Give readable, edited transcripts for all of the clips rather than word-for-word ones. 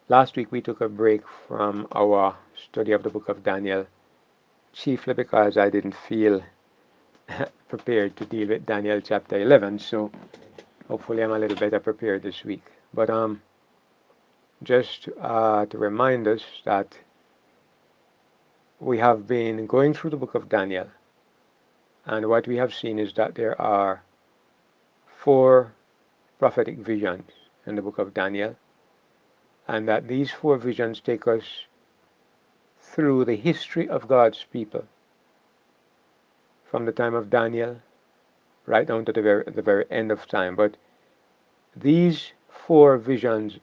Last week we took a break from our study of the book of Daniel, chiefly because I didn't feel prepared to deal with Daniel chapter 11. So hopefully I'm a little better prepared this week. But just to remind us that we have been going through the book of Daniel, and what we have seen is that there are four prophetic visions in the book of Daniel, and that these four visions take us through the history of God's people from the time of Daniel right down to the very end of time. But these four visions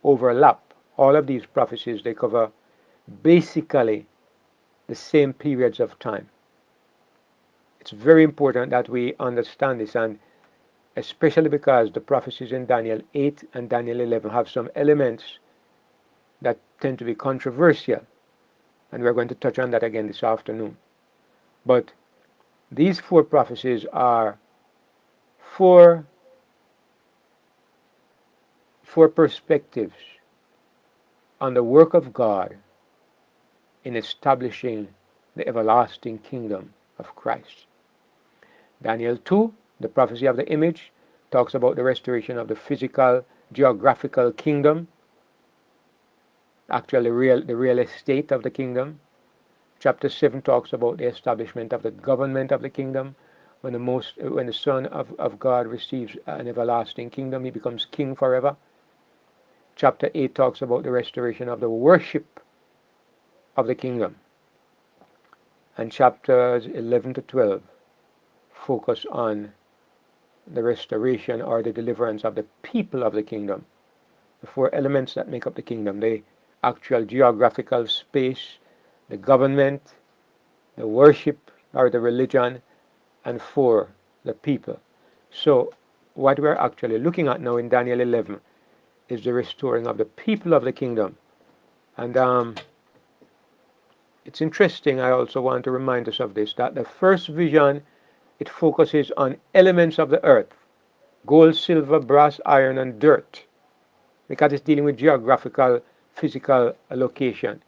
overlap. All of these prophecies, they cover basically the same periods of time. It's very important that we understand this, and especially because the prophecies in Daniel 8 and Daniel 11 have some elements that tend to be controversial, and we're going to touch on that again this afternoon. But these four prophecies are four, four perspectives on the work of God in establishing the everlasting kingdom of Christ. Daniel 2, the prophecy of the image, talks about the restoration of the physical, geographical kingdom, actually the real estate of the kingdom. Chapter 7 talks about the establishment of the government of the kingdom. When the Son of God receives an everlasting kingdom, he becomes king forever. Chapter 8 talks about the restoration of the worship of the kingdom. And chapters 11 to 12 focus on the restoration or the deliverance of the people of the kingdom. The four elements that make up the kingdom: the actual geographical space, the government, the worship or the religion, and four, the people. So what we're actually looking at now in Daniel 11 is the restoring of the people of the kingdom. And it's interesting, I also want to remind us of this, that the first vision, it focuses on elements of the earth: gold, silver, brass, iron, and dirt, because it's dealing with geographical, physical location.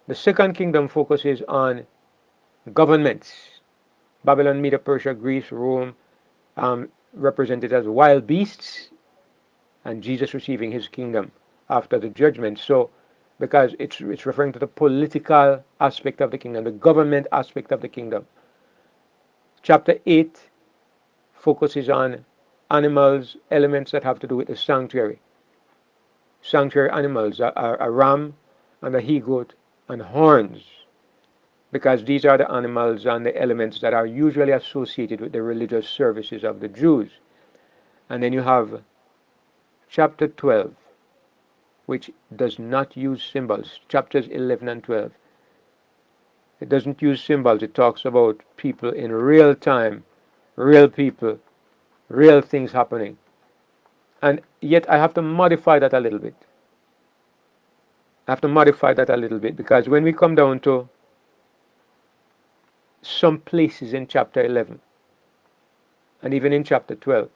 The second kingdom focuses on governments: Babylon, Media, Persia, Greece, Rome, represented as wild beasts, and Jesus receiving his kingdom after the judgment. So, because it's referring to the political aspect of the kingdom, the government aspect of the kingdom. Chapter 8 focuses on animals, elements that have to do with the sanctuary. Sanctuary animals are a ram and a he goat and horns, because these are the animals and the elements that are usually associated with the religious services of the Jews. And then you have chapter 12, which does not use symbols. Chapters 11 and 12. It doesn't use symbols. It talks about people in real time, real people, real things happening. And yet I have to modify that a little bit. I have to modify that a little bit, because when we come down to some places in chapter 11 and even in chapter 12,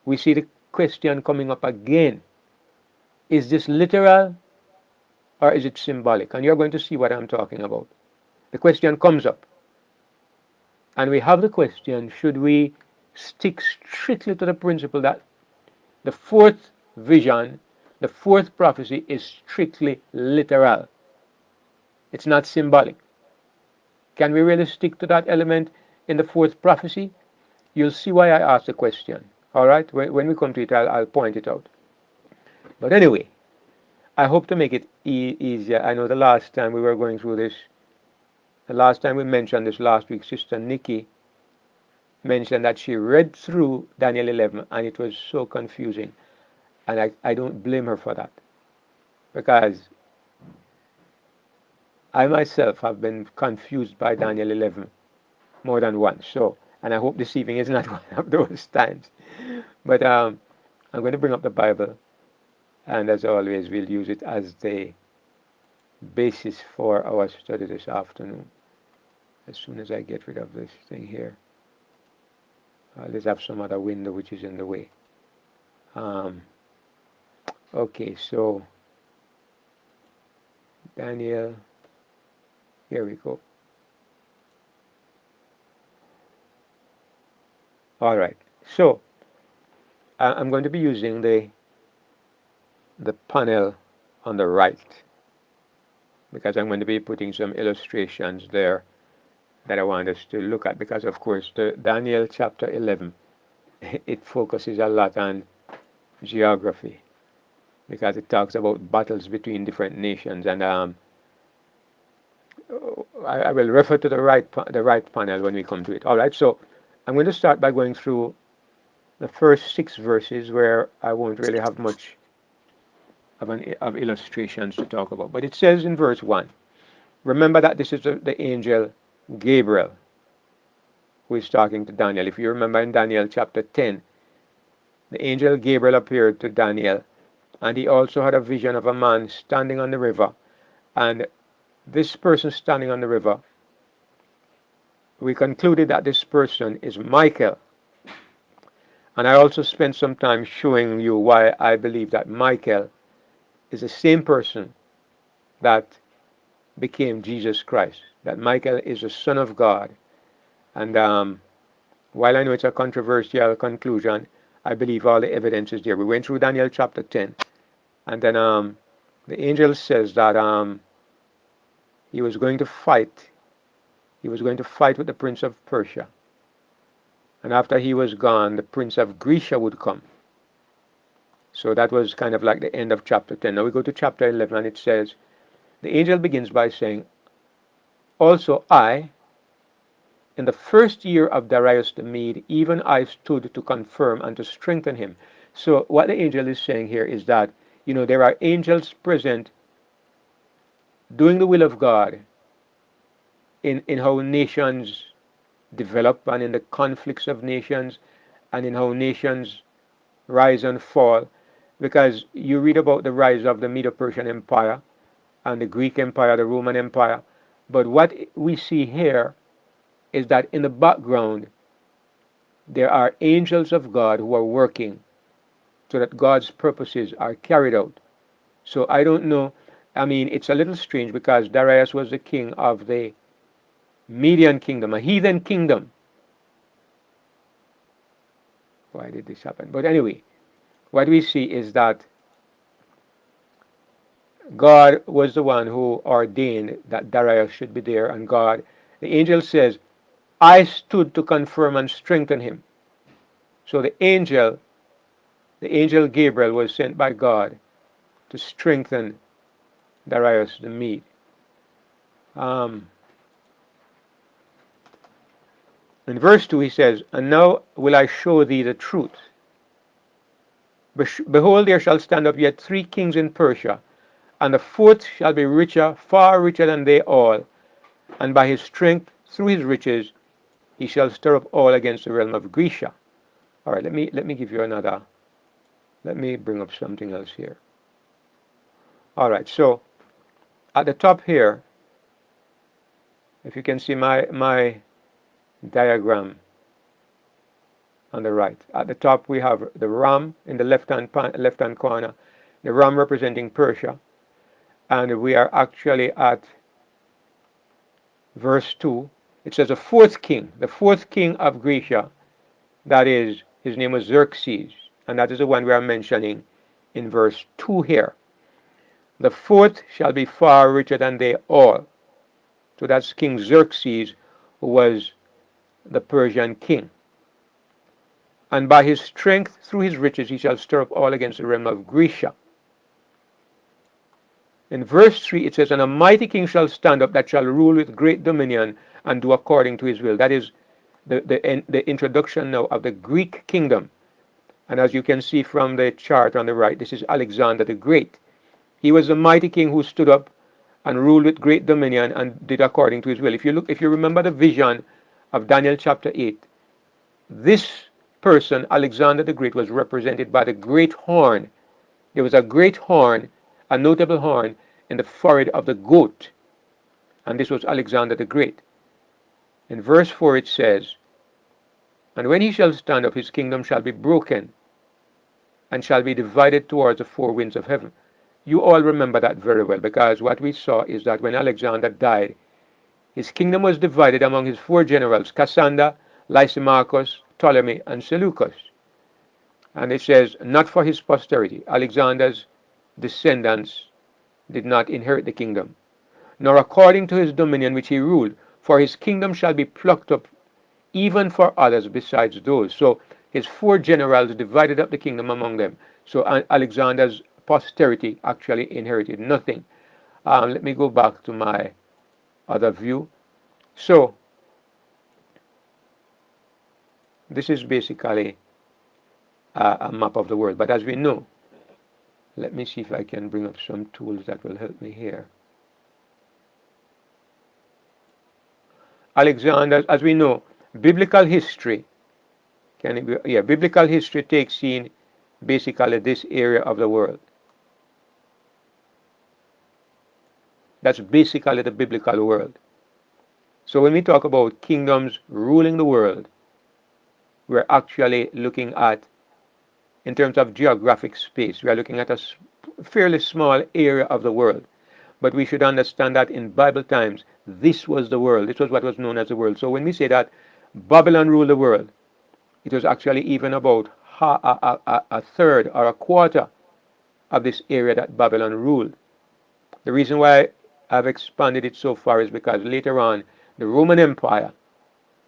we see the question coming up again: is this literal or is it symbolic? And you're going to see what I'm talking about. The question comes up, and we have the question: should we stick strictly to the principle that the fourth vision, the fourth prophecy, is strictly literal? It's not symbolic. Can we really stick to that element in the fourth prophecy? You'll see why I asked the question. All right? When we come to it, I'll point it out. But anyway, I hope to make it easier. I know the last time we were going through this, the last time we mentioned this last week, Sister Nikki mentioned that she read through Daniel 11 and it was so confusing. And I don't blame her for that, because I myself have been confused by Daniel 11 more than once. So, and I hope this evening is not one of those times. But I'm going to bring up the Bible, and as always, we'll use it as the basis for our study this afternoon. As soon as I get rid of this thing here, let's have some other window which is in the way. Um, okay, so Daniel. Here we go. All right. So I'm going to be using the panel on the right because I'm going to be putting some illustrations there that I want us to look at because of course the Daniel chapter 11 it focuses a lot on geography because it talks about battles between different nations and I will refer to the right panel when we come to it. All right, so I'm going to start by going through the first 6 verses where I won't really have much of illustrations to talk about. But it says in verse 1, remember that this is the angel Gabriel who is talking to Daniel. If you remember in Daniel chapter 10, the angel Gabriel appeared to Daniel, and he also had a vision of a man standing on the river. And this person standing on the river, we concluded that this person is Michael. And I also spent some time showing you why I believe that Michael is the same person that became Jesus Christ, that Michael is the Son of God. And while I know it's a controversial conclusion, I believe all the evidence is there. We went through Daniel chapter 10, and then the angel says that he was going to fight. He was going to fight with the prince of Persia. And after he was gone, the prince of Grecia would come. So that was kind of like the end of chapter 10. Now we go to chapter 11, and it says, the angel begins by saying, also I, in the first year of Darius the Mede, even I stood to confirm and to strengthen him. So what the angel is saying here is that, there are angels present doing the will of God in how nations develop and in the conflicts of nations and in how nations rise and fall. Because you read about the rise of the Medo-Persian Empire and the Greek Empire, the Roman Empire. But what we see here is that in the background, there are angels of God who are working so that God's purposes are carried out. So I don't know. I mean, it's a little strange because Darius was the king of the Median kingdom, a heathen kingdom. Why did this happen? But anyway, what we see is that God was the one who ordained that Darius should be there, and God, the angel says, I stood to confirm and strengthen him. So the angel Gabriel was sent by God to strengthen Darius the Mede. In verse 2 he says, and now will I show thee the truth. Behold, there shall stand up yet 3 kings in Persia, and the 4th shall be richer, far richer than they all, and by his strength, through his riches, he shall stir up all against the realm of Grecia. All right, let me give you another. Let me bring up something else here. All right, so at the top here, if you can see my diagram on the right. At the top we have the ram in the left-hand corner, the ram representing Persia, and we are actually at verse 2. It says the 4th king of Grecia, that is, his name was Xerxes, and that is the one we are mentioning in verse 2 here. The 4th shall be far richer than they all. So that's King Xerxes, who was the Persian king. And by his strength, through his riches, he shall stir up all against the realm of Grecia. In verse 3, it says, and a mighty king shall stand up that shall rule with great dominion and do according to his will. That is the introduction now of the Greek kingdom. And as you can see from the chart on the right, this is Alexander the Great. He was the mighty king who stood up and ruled with great dominion and did according to his will. If you remember the vision of Daniel chapter 8, this person, Alexander the Great, was represented by the great horn. There was a great horn, a notable horn, in the forehead of the goat. And this was Alexander the Great. In verse 4 it says, and when he shall stand up, his kingdom shall be broken, and shall be divided towards the 4 winds of heaven. You all remember that very well, because what we saw is that when Alexander died, his kingdom was divided among his four generals, Cassander, Lysimachus, Ptolemy, and Seleucus. And it says, not for his posterity. Alexander's descendants did not inherit the kingdom, nor according to his dominion which he ruled, for his kingdom shall be plucked up even for others besides those. So his four generals divided up the kingdom among them. So Alexander's posterity actually inherited nothing. Let me go back to my other view. So this is basically a map of the world. But as we know, let me see if I can bring up some tools that will help me here. Alexander, as we know, biblical history, biblical history takes in basically this area of the world. That's basically the biblical world. So when we talk about kingdoms ruling the world, we're actually looking at, in terms of geographic space, we are looking at a fairly small area of the world. But we should understand that in Bible times, this was the world. This was what was known as the world. So when we say that Babylon ruled the world, it was actually even about a third or a quarter of this area that Babylon ruled. The reason why I've expanded it so far is because later on, the Roman Empire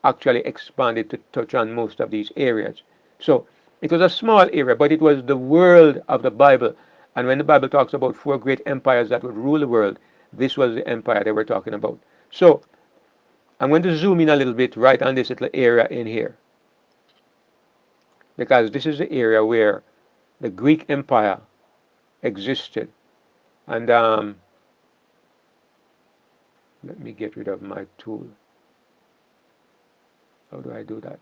actually expanded to touch on most of these areas. So it was a small area, but it was the world of the Bible. And when the Bible talks about four great empires that would rule the world, this was the empire they were talking about. So I'm going to zoom in a little bit right on this little area in here, because this is the area where the Greek Empire existed. And let me get rid of my tool. How do I do that?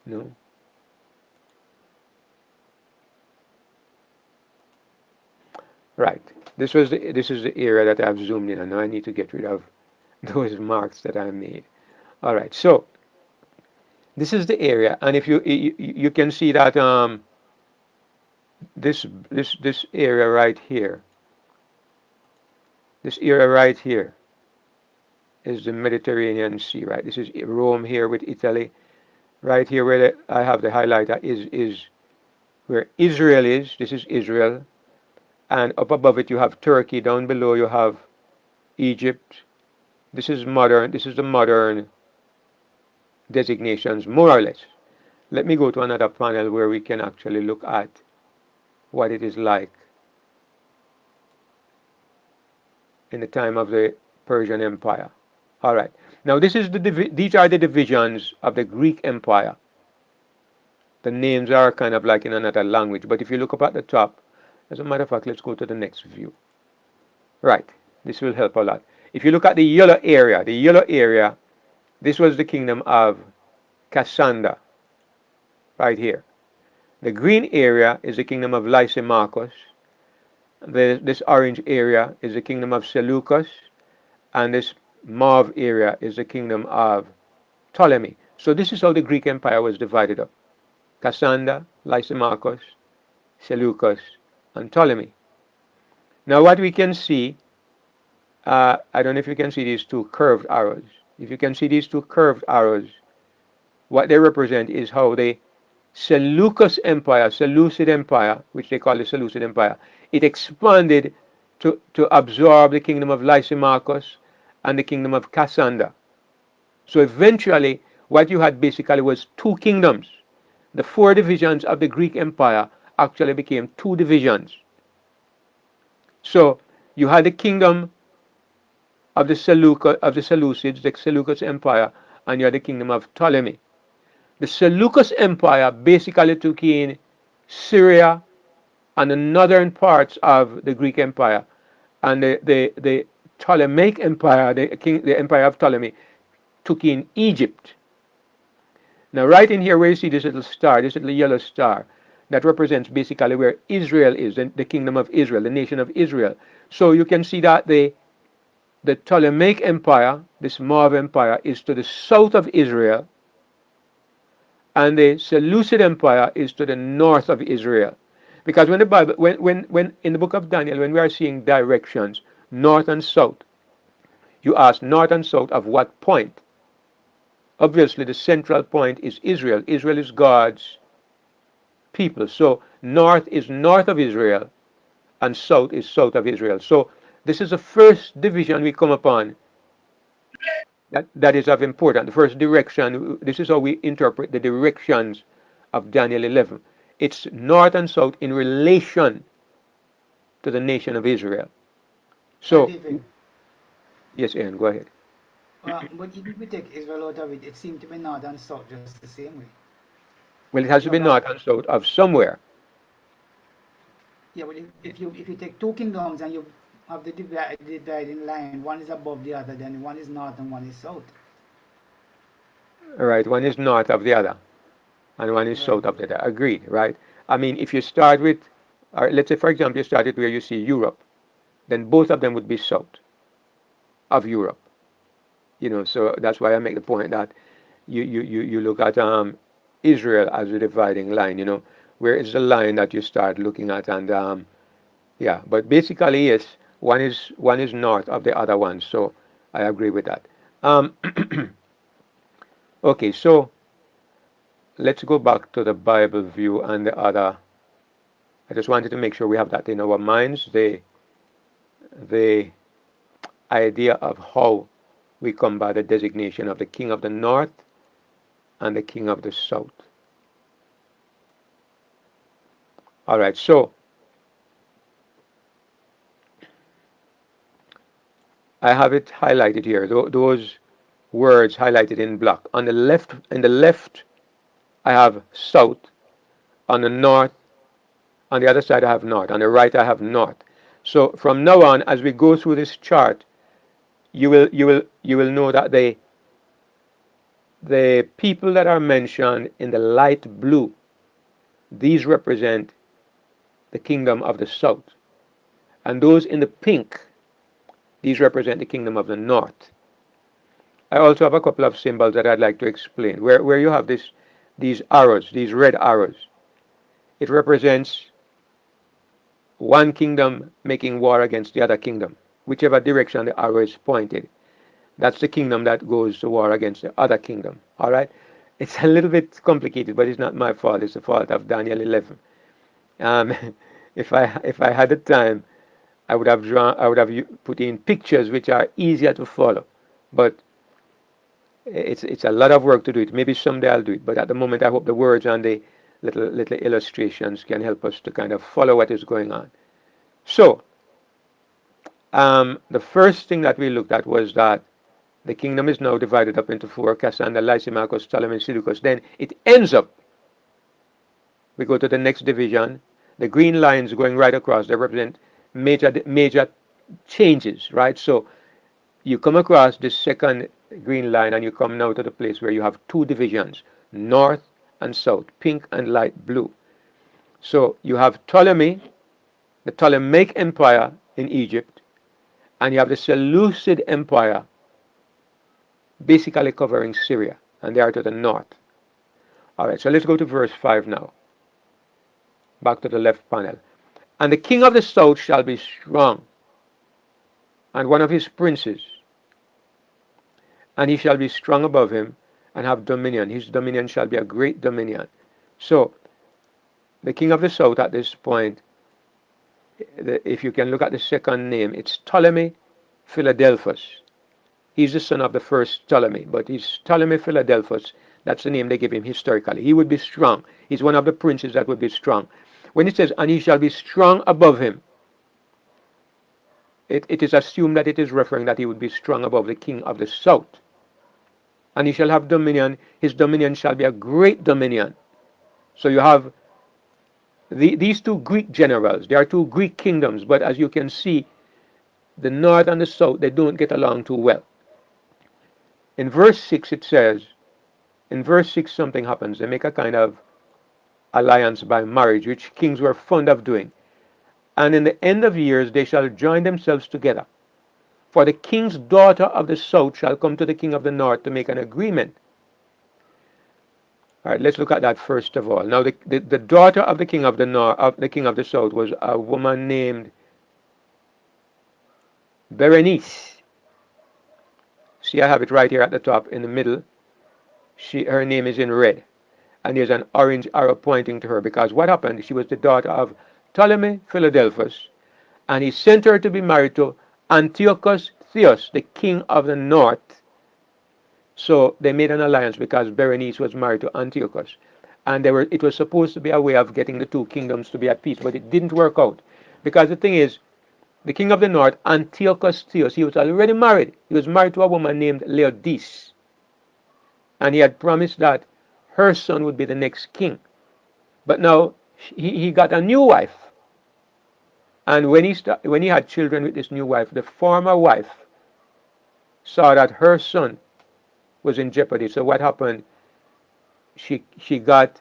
No. Right. This is the area that I've zoomed in, and now I need to get rid of those marks that I made. All right. So this is the area, and if you can see that this area right here, this area right here is the Mediterranean Sea. Right. This is Rome here with Italy. Right here where I have the highlighter is where Israel is. This is Israel. And up above it you have Turkey. Down below you have Egypt. This is the modern designations, more or less. Let me go to another panel where we can actually look at what it is like in the time of the Persian Empire. All right. Now these are the divisions of the Greek Empire. The names are kind of like in another language, but if you look up at the top, as a matter of fact, let's go to the next view. Right. This will help a lot. If you look at the yellow area, this was the kingdom of Cassander, right here. The green area is the kingdom of Lysimachus. This orange area is the kingdom of Seleucus, and this mauve area is the kingdom of Ptolemy. So this is how the Greek Empire was divided up: Cassander, Lysimachus, Seleucus, and Ptolemy. Now what we can see, I don't know if you can see these two curved arrows. If you can see these two curved arrows, what they represent is how the Seleucid Empire, which they call the Seleucid Empire, it expanded to absorb the kingdom of Lysimachus and the kingdom of Cassander. So eventually, what you had basically was two kingdoms. The four divisions of the Greek Empire actually became two divisions. So you had the kingdom of the Seleucids, the Seleucid Empire, and you had the kingdom of Ptolemy. The Seleucid Empire basically took in Syria and the northern parts of the Greek Empire, and the Ptolemaic Empire, the Empire of Ptolemy, took in Egypt. Now, right in here where you see this little star, this little yellow star, that represents basically where Israel is, the kingdom of Israel, the nation of Israel. So you can see that the Ptolemaic Empire, this mauve empire, is to the south of Israel, and the Seleucid Empire is to the north of Israel. Because when the Bible, when in the book of Daniel, when we are seeing directions, north and south, you ask north and south of what point? Obviously, the central point is Israel. Israel is God's people. So north is north of Israel, and south is south of Israel. So this is the first division we come upon that is of importance. The first direction, this is how we interpret the directions of Daniel 11. It's north and south in relation to the nation of Israel. So, David, yes, Aaron, go ahead. but if we take Israel out of it, it seems to be north and south just the same way. Well, it has You to be have north and south of somewhere. yeah, but if you take two kingdoms and you have the dividing line, one is above the other, then one is north and one is south. All right, one is north of the other, and one is Right. south of the other. Agreed, right? I mean, if you start with, or let's say, for example, you started where you see Europe, then both of them would be south of Europe. So that's why I make the point that you look at Israel as a dividing line. Where is the line that you start looking at, and yeah, but basically yes, one is north of the other one. So I agree with that. Um, okay, so let's go back to the Bible view and the other. I just wanted to make sure we have that in our minds. The idea of how we come by the designation of the King of the North and the King of the South. All right, so I have it highlighted here. Those words highlighted in black. In the left, I have south. On the north, on the other side, I have north. On the right, I have north. So from now on, as we go through this chart, you will know that the people that are mentioned in the light blue, these represent the kingdom of the south, and those in the pink, these represent the kingdom of the north. I also have a couple of symbols that I'd like to explain. Where you have these arrows, these red arrows, it represents one kingdom making war against the other kingdom. Whichever direction the arrow is pointed, that's the kingdom that goes to war against the other kingdom. All right? It's a little bit complicated, but it's not my fault. It's the fault of Daniel 11. Um, if I had the time, I would have put in pictures which are easier to follow. But it's a lot of work to do it. Maybe someday I'll do it. But at the moment, I hope the words and the little illustrations can help us to kind of follow what is going on. So, the first thing that we looked at was that the kingdom is now divided up into four: Cassander, Lysimachus, Ptolemy, and Seleucus. Then it ends up, we go to the next division. The green lines going right across, they represent major changes, right? So you come across this second green line and you come now to the place where you have two divisions, north and south, pink and light blue. So you have Ptolemy, the Ptolemaic Empire in Egypt, and you have the Seleucid Empire basically covering Syria, and they are to the north. All right, so let's go to verse 5 now. Back to the left panel. And the king of the south shall be strong, and one of his princes, and he shall be strong above him, and have dominion. His dominion shall be a great dominion. So, the king of the south at this point, if you can look at the second name, it's Ptolemy Philadelphus. He's the son of the first Ptolemy, but he's Ptolemy Philadelphus. That's the name they give him historically. He would be strong. He's one of the princes that would be strong. When it says, and he shall be strong above him, it is assumed that it is referring that he would be strong above the king of the south. And he shall have dominion. His dominion shall be a great dominion. So you have these two Greek generals. They are two Greek kingdoms, but as you can see, the north and the south, they don't get along too well. In verse 6 it says, in verse 6 something happens. They make a kind of alliance by marriage, which kings were fond of doing. And in the end of years they shall join themselves together. For the king's daughter of the south shall come to the king of the north to make an agreement. All right, let's look at that first of all. Now, the daughter of the king of the north, of the king of the south, was a woman named Berenice. See, I have it right here at the top in the middle. Her name is in red, and there's an orange arrow pointing to her because what happened? She was the daughter of Ptolemy Philadelphus, and he sent her to be married to Antiochus Theos, the king of the north. So they made an alliance because Berenice was married to Antiochus, and it was supposed to be a way of getting the two kingdoms to be at peace, but it didn't work out because the thing is, the king of the north, Antiochus Theos, he was already married. He was married to a woman named Laodice, and he had promised that her son would be the next king. But now he got a new wife, and when he had children with this new wife, the former wife saw that her son was in jeopardy. So what happened? She got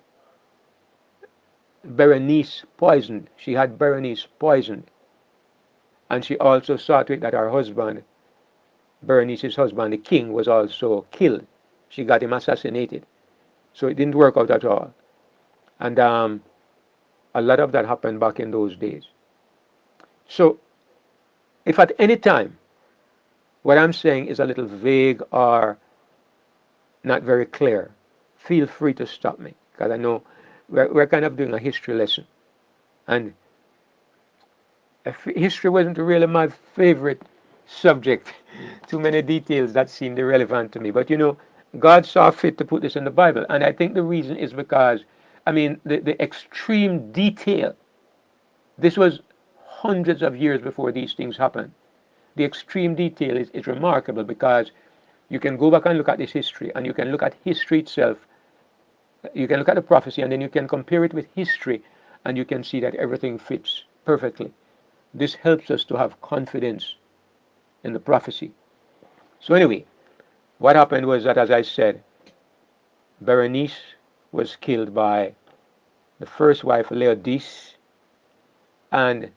Berenice poisoned. She had Berenice poisoned, and she also saw to it that her husband, Berenice's husband, the king, was also killed. She got him assassinated. So it didn't work out at all. And a lot of that happened back in those days. So if at any time what I'm saying is a little vague or not very clear, feel free to stop me because I know we're kind of doing a history lesson. And history wasn't really my favorite subject. Too many details that seemed irrelevant to me. But God saw fit to put this in the Bible. And I think the reason is because, I mean, the extreme detail, this was hundreds of years before these things happened. The extreme detail is remarkable because you can go back and look at this history and you can look at history itself. You can look at the prophecy and then you can compare it with history and you can see that everything fits perfectly. This helps us to have confidence in the prophecy. So anyway, what happened was that, as I said, Berenice was killed by the first wife, Laodice, and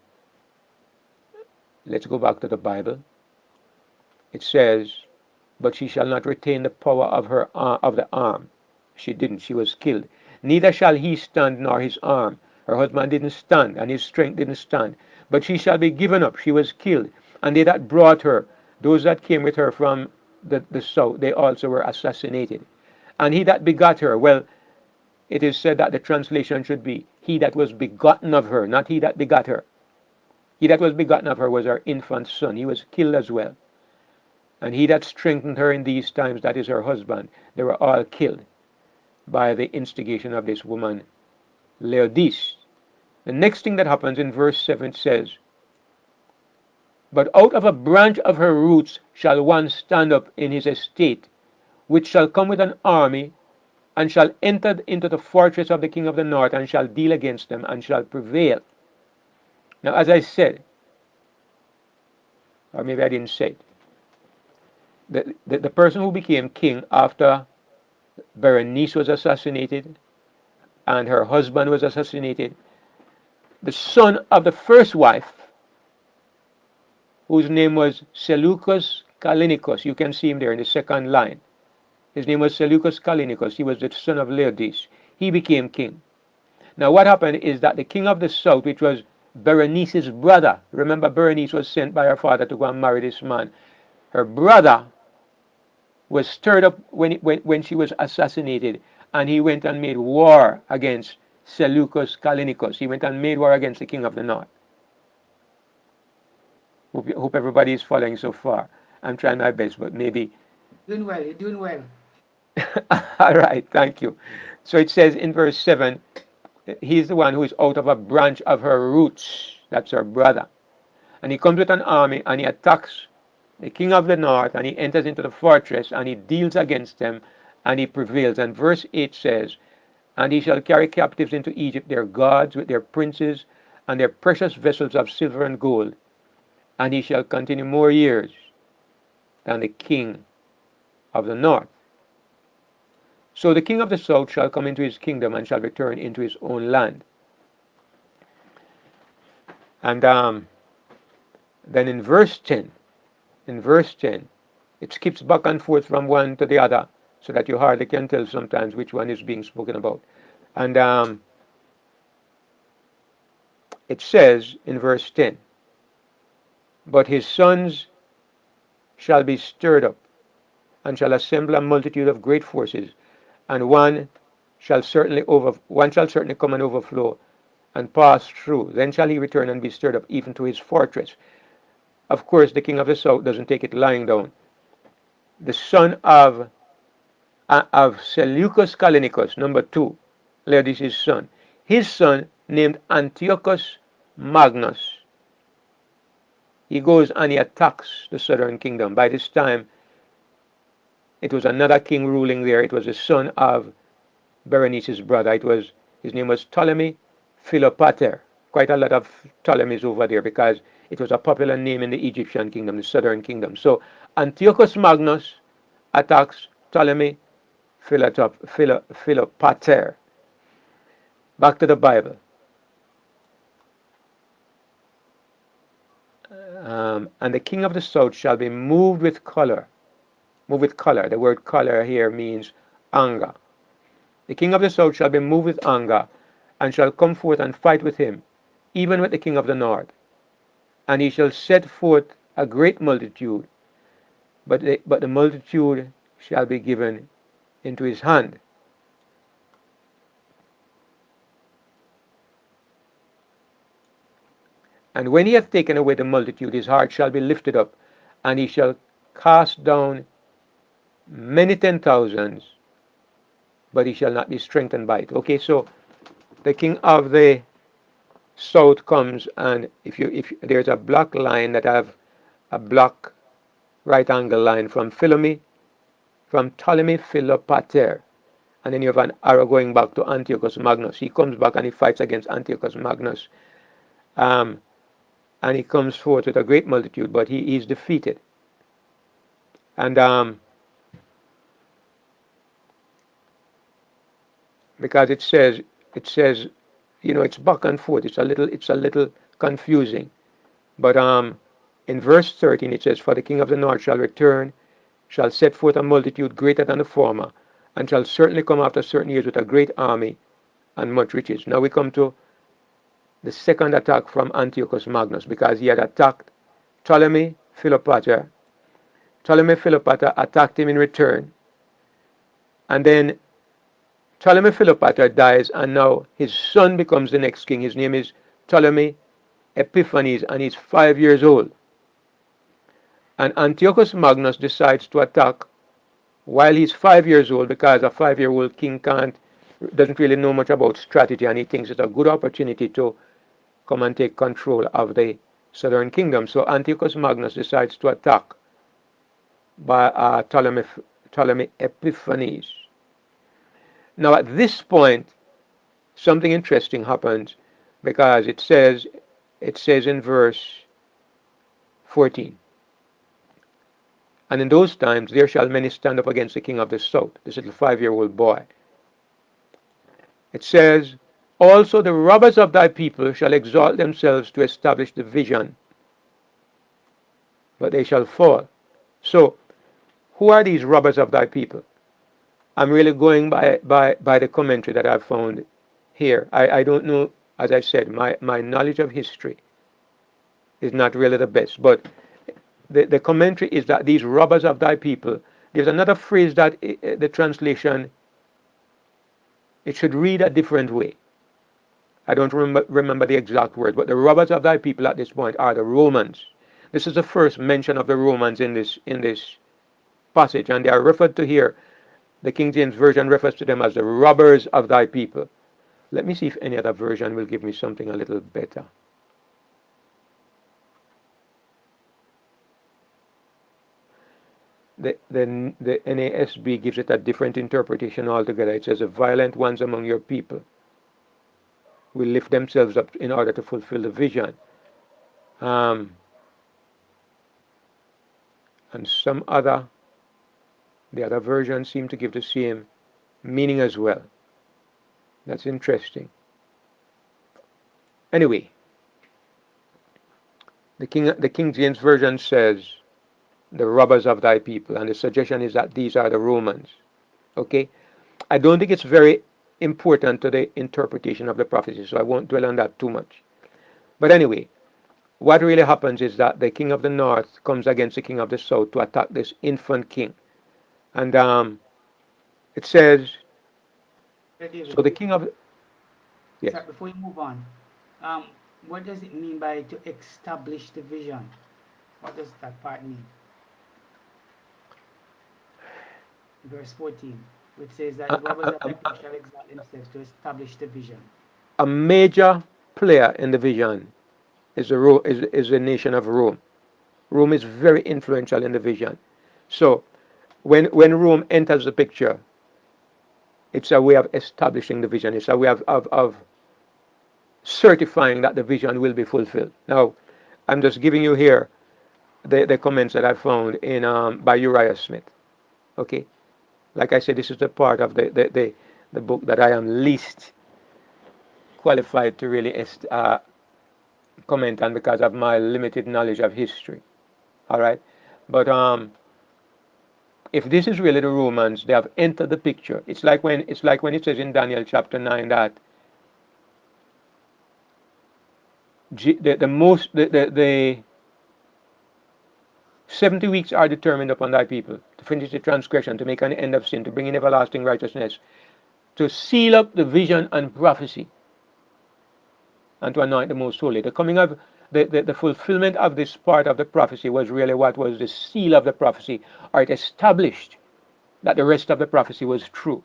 let's go back to the Bible. It says, "But she shall not retain the power of the arm." She didn't. She was killed. "Neither shall he stand nor his arm." Her husband didn't stand, and his strength didn't stand. "But she shall be given up." She was killed. And they that brought her, those that came with her from the south, they also were assassinated. "And he that begot her," well, it is said that the translation should be, "he that was begotten of her," not "he that begot her." He that was begotten of her was her infant son. He was killed as well. "And he that strengthened her in these times," that is her husband, they were all killed by the instigation of this woman, Laodice. The next thing that happens in verse 7 says, "But out of a branch of her roots shall one stand up in his estate, which shall come with an army, and shall enter into the fortress of the king of the north, and shall deal against them, and shall prevail." Now, as I said, or maybe I didn't say it, the person who became king after Berenice was assassinated and her husband was assassinated, the son of the first wife, whose name was Seleucus Callinicus, you can see him there in the second line. His name was Seleucus Callinicus. He was the son of Laodice. He became king. Now what happened is that the king of the south, which was Berenice's brother, remember Berenice was sent by her father to go and marry this man. Her brother was stirred up when she was assassinated, and he went and made war against Seleucus Callinicus. He went and made war against the king of the north. Hope everybody is following so far. I'm trying my best, but maybe. Doing well, you're doing well. All right, thank you. So it says in verse 7, he's the one who is out of a branch of her roots. That's her brother. And he comes with an army and he attacks the king of the north, and he enters into the fortress and he deals against them and he prevails. And verse 8 says, "And he shall carry captives into Egypt their gods with their princes and their precious vessels of silver and gold, and he shall continue more years than the king of the north. So the king of the south shall come into his kingdom and shall return into his own land." And then in verse 10, it skips back and forth from one to the other. so that you hardly can tell sometimes which one is being spoken about. And it says in verse 10, but his sons shall be stirred up, and shall assemble a multitude of great forces, and one shall certainly come and overflow and pass through. Then shall he return and be stirred up even to his fortress. Of course, the king of the south doesn't take it lying down. The son of Seleucus Callinicus, number 2, Laodicea's son. His son, named Antiochus Magnus, he goes and he attacks the southern kingdom. By this time, it was another king ruling there. It was the son of Berenice's brother. His name was Ptolemy Philopater. Quite a lot of Ptolemies over there because it was a popular name in the Egyptian kingdom, the southern kingdom. So Antiochus Magnus attacks Ptolemy Philopater. Back to the Bible. And the king of the south shall be moved with color. Moved with color. The word color here means anger. The king of the south shall be moved with anger, and shall come forth and fight with him, even with the king of the north. And he shall set forth a great multitude, but the multitude shall be given into his hand. And when he hath taken away the multitude, his heart shall be lifted up, and he shall cast down many 10,000s, but he shall not be strengthened by it. Okay, so the king of the south comes, and if there's a black line that have a black right angle line from Ptolemy Philopater, and then you have an arrow going back to Antiochus Magnus. He comes back and he fights against Antiochus Magnus, and he comes forth with a great multitude, but he is defeated. And because it says, it's back and forth. It's a little confusing. But in verse 13 it says, for the king of the north shall return, shall set forth a multitude greater than the former, and shall certainly come after certain years with a great army and much riches. Now we come to the second attack from Antiochus Magnus, because he had attacked Ptolemy Philopater. Ptolemy Philopater attacked him in return, and then Ptolemy Philopater dies, and now his son becomes the next king. His name is Ptolemy Epiphanes, and he's 5 years old. And Antiochus Magnus decides to attack while he's 5 years old, because a 5-year-old king doesn't really know much about strategy, and he thinks it's a good opportunity to come and take control of the southern kingdom. So Antiochus Magnus decides to attack by Ptolemy Epiphanes. Now at this point, something interesting happens, because it says in verse 14, and in those times there shall many stand up against the king of the south, this little 5-year-old boy. It says, also the robbers of thy people shall exalt themselves to establish the vision, but they shall fall. So, who are these robbers of thy people? I'm really going by the commentary that I've found here. I don't know, as I said, my knowledge of history is not really the best, but the commentary is that these robbers of thy people, there's another phrase that the translation, it should read a different way. I don't remember the exact word, but the robbers of thy people at this point are the Romans. This is the first mention of the Romans in this passage, and they are referred to here. The King James Version refers to them as the robbers of thy people. Let me see if any other version will give me something a little better. The NASB gives it a different interpretation altogether. It says, the violent ones among your people will lift themselves up in order to fulfill the vision. And the other versions seem to give the same meaning as well. That's interesting. Anyway, the King James Version says, the robbers of thy people, and the suggestion is that these are the Romans. Okay? I don't think it's very important to the interpretation of the prophecy, so I won't dwell on that too much. But anyway, what really happens is that the king of the north comes against the king of the south to attack this infant king. And it says, Brother David, so the king of, yes, sorry, before you move on, um, what does it mean by to establish the vision? What does that part mean? Verse 14, which says that a, the robbers a, of thy people shall exalt themselves to establish the vision. a major player in the vision is the nation of Rome. Rome is very influential in the vision. So when Rome enters the picture, it's a way of establishing the vision. It's a way of certifying that the vision will be fulfilled. Now, I'm just giving you here the comments that I found in by Uriah Smith. Okay, like I said, this is the part of the book that I am least qualified to really comment on because of my limited knowledge of history. All right, but if this is really the Romans, they have entered the picture. It's like when it says in Daniel chapter 9 that the most the 70 weeks are determined upon thy people to finish the transgression, to make an end of sin, to bring in everlasting righteousness, to seal up the vision and prophecy, and to anoint the most holy. The coming of the fulfillment of this part of the prophecy was really what was the seal of the prophecy, or it established that the rest of the prophecy was true.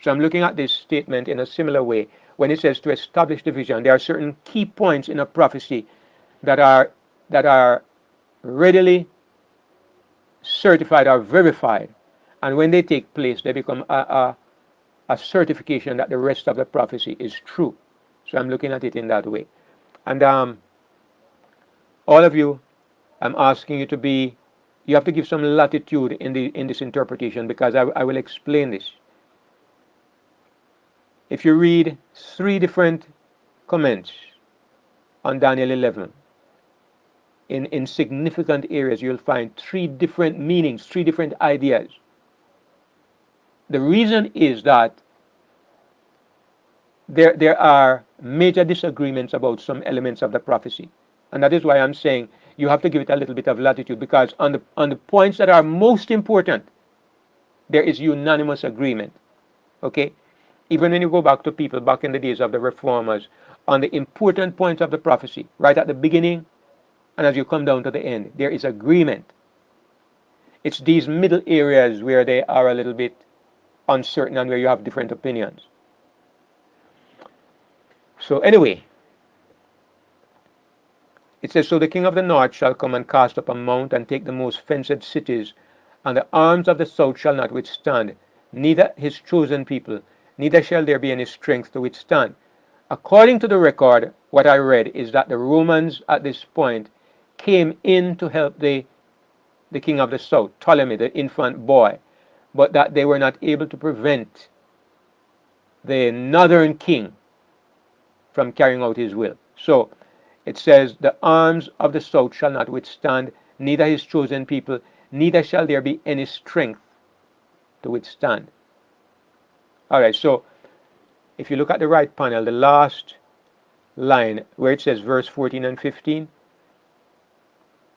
So I'm looking at this statement in a similar way. When it says to establish the vision, there are certain key points in a prophecy that are readily certified or verified, and when they take place, they become a certification that the rest of the prophecy is true. So I'm looking at it in that way. And all of you, I'm asking you to be, you have to give some latitude in this interpretation because I will explain this. If you read three different comments on Daniel 11, in significant areas, you'll find three different meanings, three different ideas. The reason is that there are major disagreements about some elements of the prophecy. And that is why I'm saying you have to give it a little bit of latitude because on the points that are most important, there is unanimous agreement. Okay? Even when you go back to people back in the days of the reformers, on the important points of the prophecy, right at the beginning and as you come down to the end, there is agreement. It's these middle areas where they are a little bit uncertain and where you have different opinions. So anyway, it says, so the king of the north shall come and cast up a mount and take the most fenced cities, and the arms of the south shall not withstand, neither his chosen people, neither shall there be any strength to withstand. According to the record, what I read is that the Romans at this point came in to help the king of the south, Ptolemy, the infant boy, but that they were not able to prevent the northern king from carrying out his will. So it says, the arms of the south shall not withstand, neither his chosen people, neither shall there be any strength to withstand. All right, so if you look at the right panel, the last line where it says verse 14 and 15,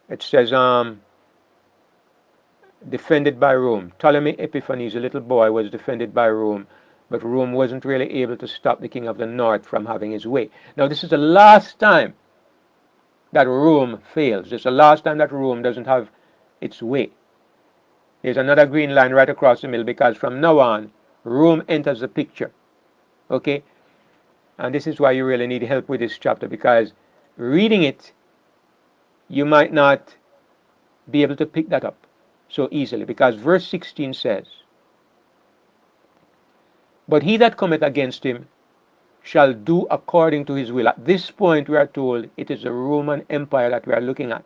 it says, defended by Rome. Ptolemy Epiphanes, a little boy, was defended by Rome, but Rome wasn't really able to stop the king of the north from having his way. Now, this is the last time that Rome fails. It's the last time that Rome doesn't have its way. There's another green line right across the middle because from now on, Rome enters the picture. Okay? And this is why you really need help with this chapter because reading it, you might not be able to pick that up so easily because verse 16 says, but he that cometh against him shall do according to his will. At this point, we are told it is the Roman Empire that we are looking at.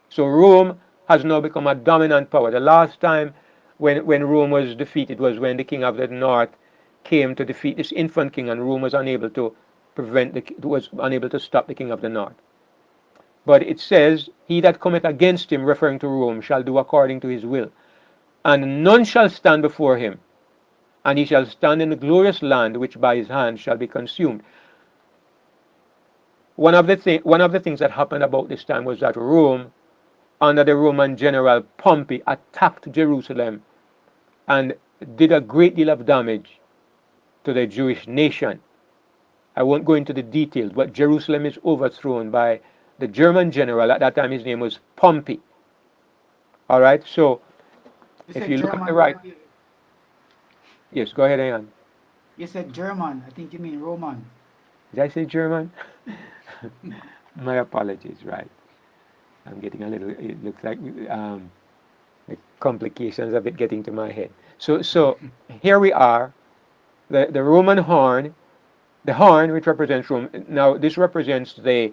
So Rome has now become a dominant power. The last time when Rome was defeated was when the king of the north came to defeat this infant king, and Rome was unable to stop the king of the north. But it says, he that cometh against him, referring to Rome, shall do according to his will. and none shall stand before him, and he shall stand in the glorious land which by his hand shall be consumed. One of the things that happened about this time was that Rome, under the Roman general Pompey, attacked Jerusalem and did a great deal of damage to the Jewish nation. I won't go into the details, but Jerusalem is overthrown by the German general. At that time, his name was Pompey. All right, so You if said you look at the German. right, yes, go ahead, Ian. You said German. I think you mean Roman. Did I say German? My apologies, right. I'm getting a little, it looks like the complications of it getting to my head. So here we are, the Roman horn, the horn which represents Rome. Now, this represents the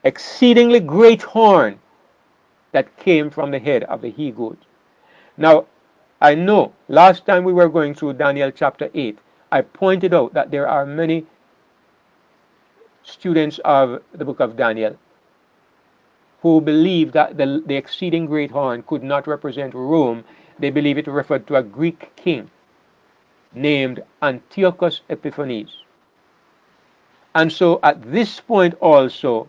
exceedingly great horn that came from the head of the he goat. Now, I know last time we were going through Daniel chapter 8, I pointed out that there are many students of the book of Daniel who believe that the exceeding great horn could not represent Rome. They believe it referred to a Greek king named Antiochus Epiphanes. And so at this point also,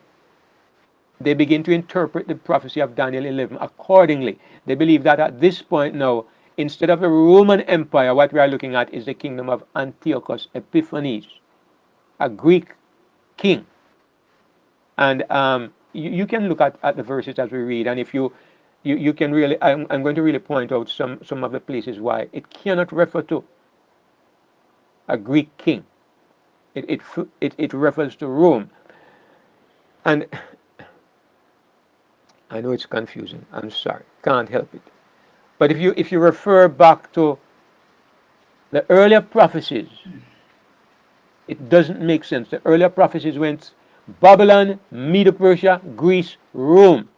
they begin to interpret the prophecy of Daniel 11 accordingly. They believe that at this point now, instead of the Roman Empire, what we are looking at is the kingdom of Antiochus Epiphanes, a Greek king. And you can look at the verses as we read, and if you can really, I'm going to really point out some of the places why it cannot refer to a Greek king. It refers to Rome. And I know it's confusing. I'm sorry. Can't help it. But if you refer back to the earlier prophecies, it doesn't make sense. The earlier prophecies went Babylon, Medo-Persia, Greece, Rome.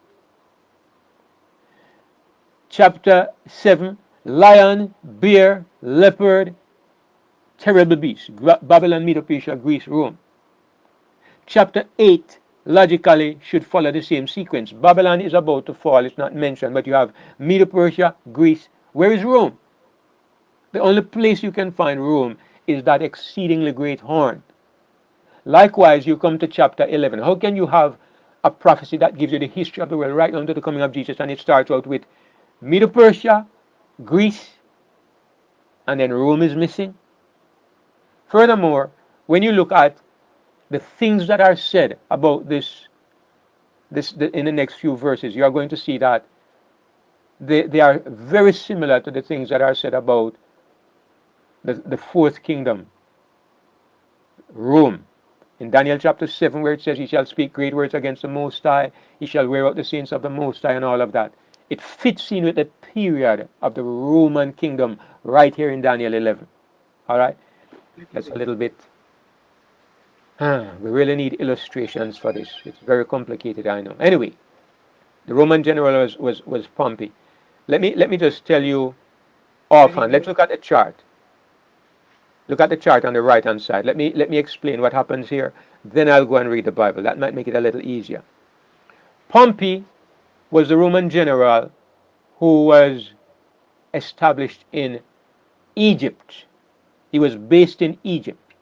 Chapter 7, lion, bear, leopard, terrible beast. Babylon, Medo-Persia, Greece, Rome. Chapter 8, logically, should follow the same sequence. Babylon is about to fall, it's not mentioned, but you have Medo-Persia, Greece. Where is Rome? The only place you can find Rome is that exceedingly great horn. Likewise, you come to chapter 11. How can you have a prophecy that gives you the history of the world right down to the coming of Jesus, and it starts out with Medo-Persia, Greece, and then Rome is missing? Furthermore, when you look at the things that are said about this in the next few verses, you are going to see that they are very similar to the things that are said about the fourth kingdom, Rome. In Daniel chapter 7, where it says, he shall speak great words against the Most High, he shall wear out the saints of the Most High, and all of that. It fits in with the period of the Roman kingdom right here in Daniel 11. All right? That's a little bit. We really need illustrations for this. It's very complicated, I know. Anyway, the Roman general was Pompey. Let me just tell you offhand. Let's look at the chart. Look at the chart on the right hand side. Let me explain what happens here. Then I'll go and read the Bible. That might make it a little easier. Pompey was the Roman general who was established in Egypt. He was based in Egypt.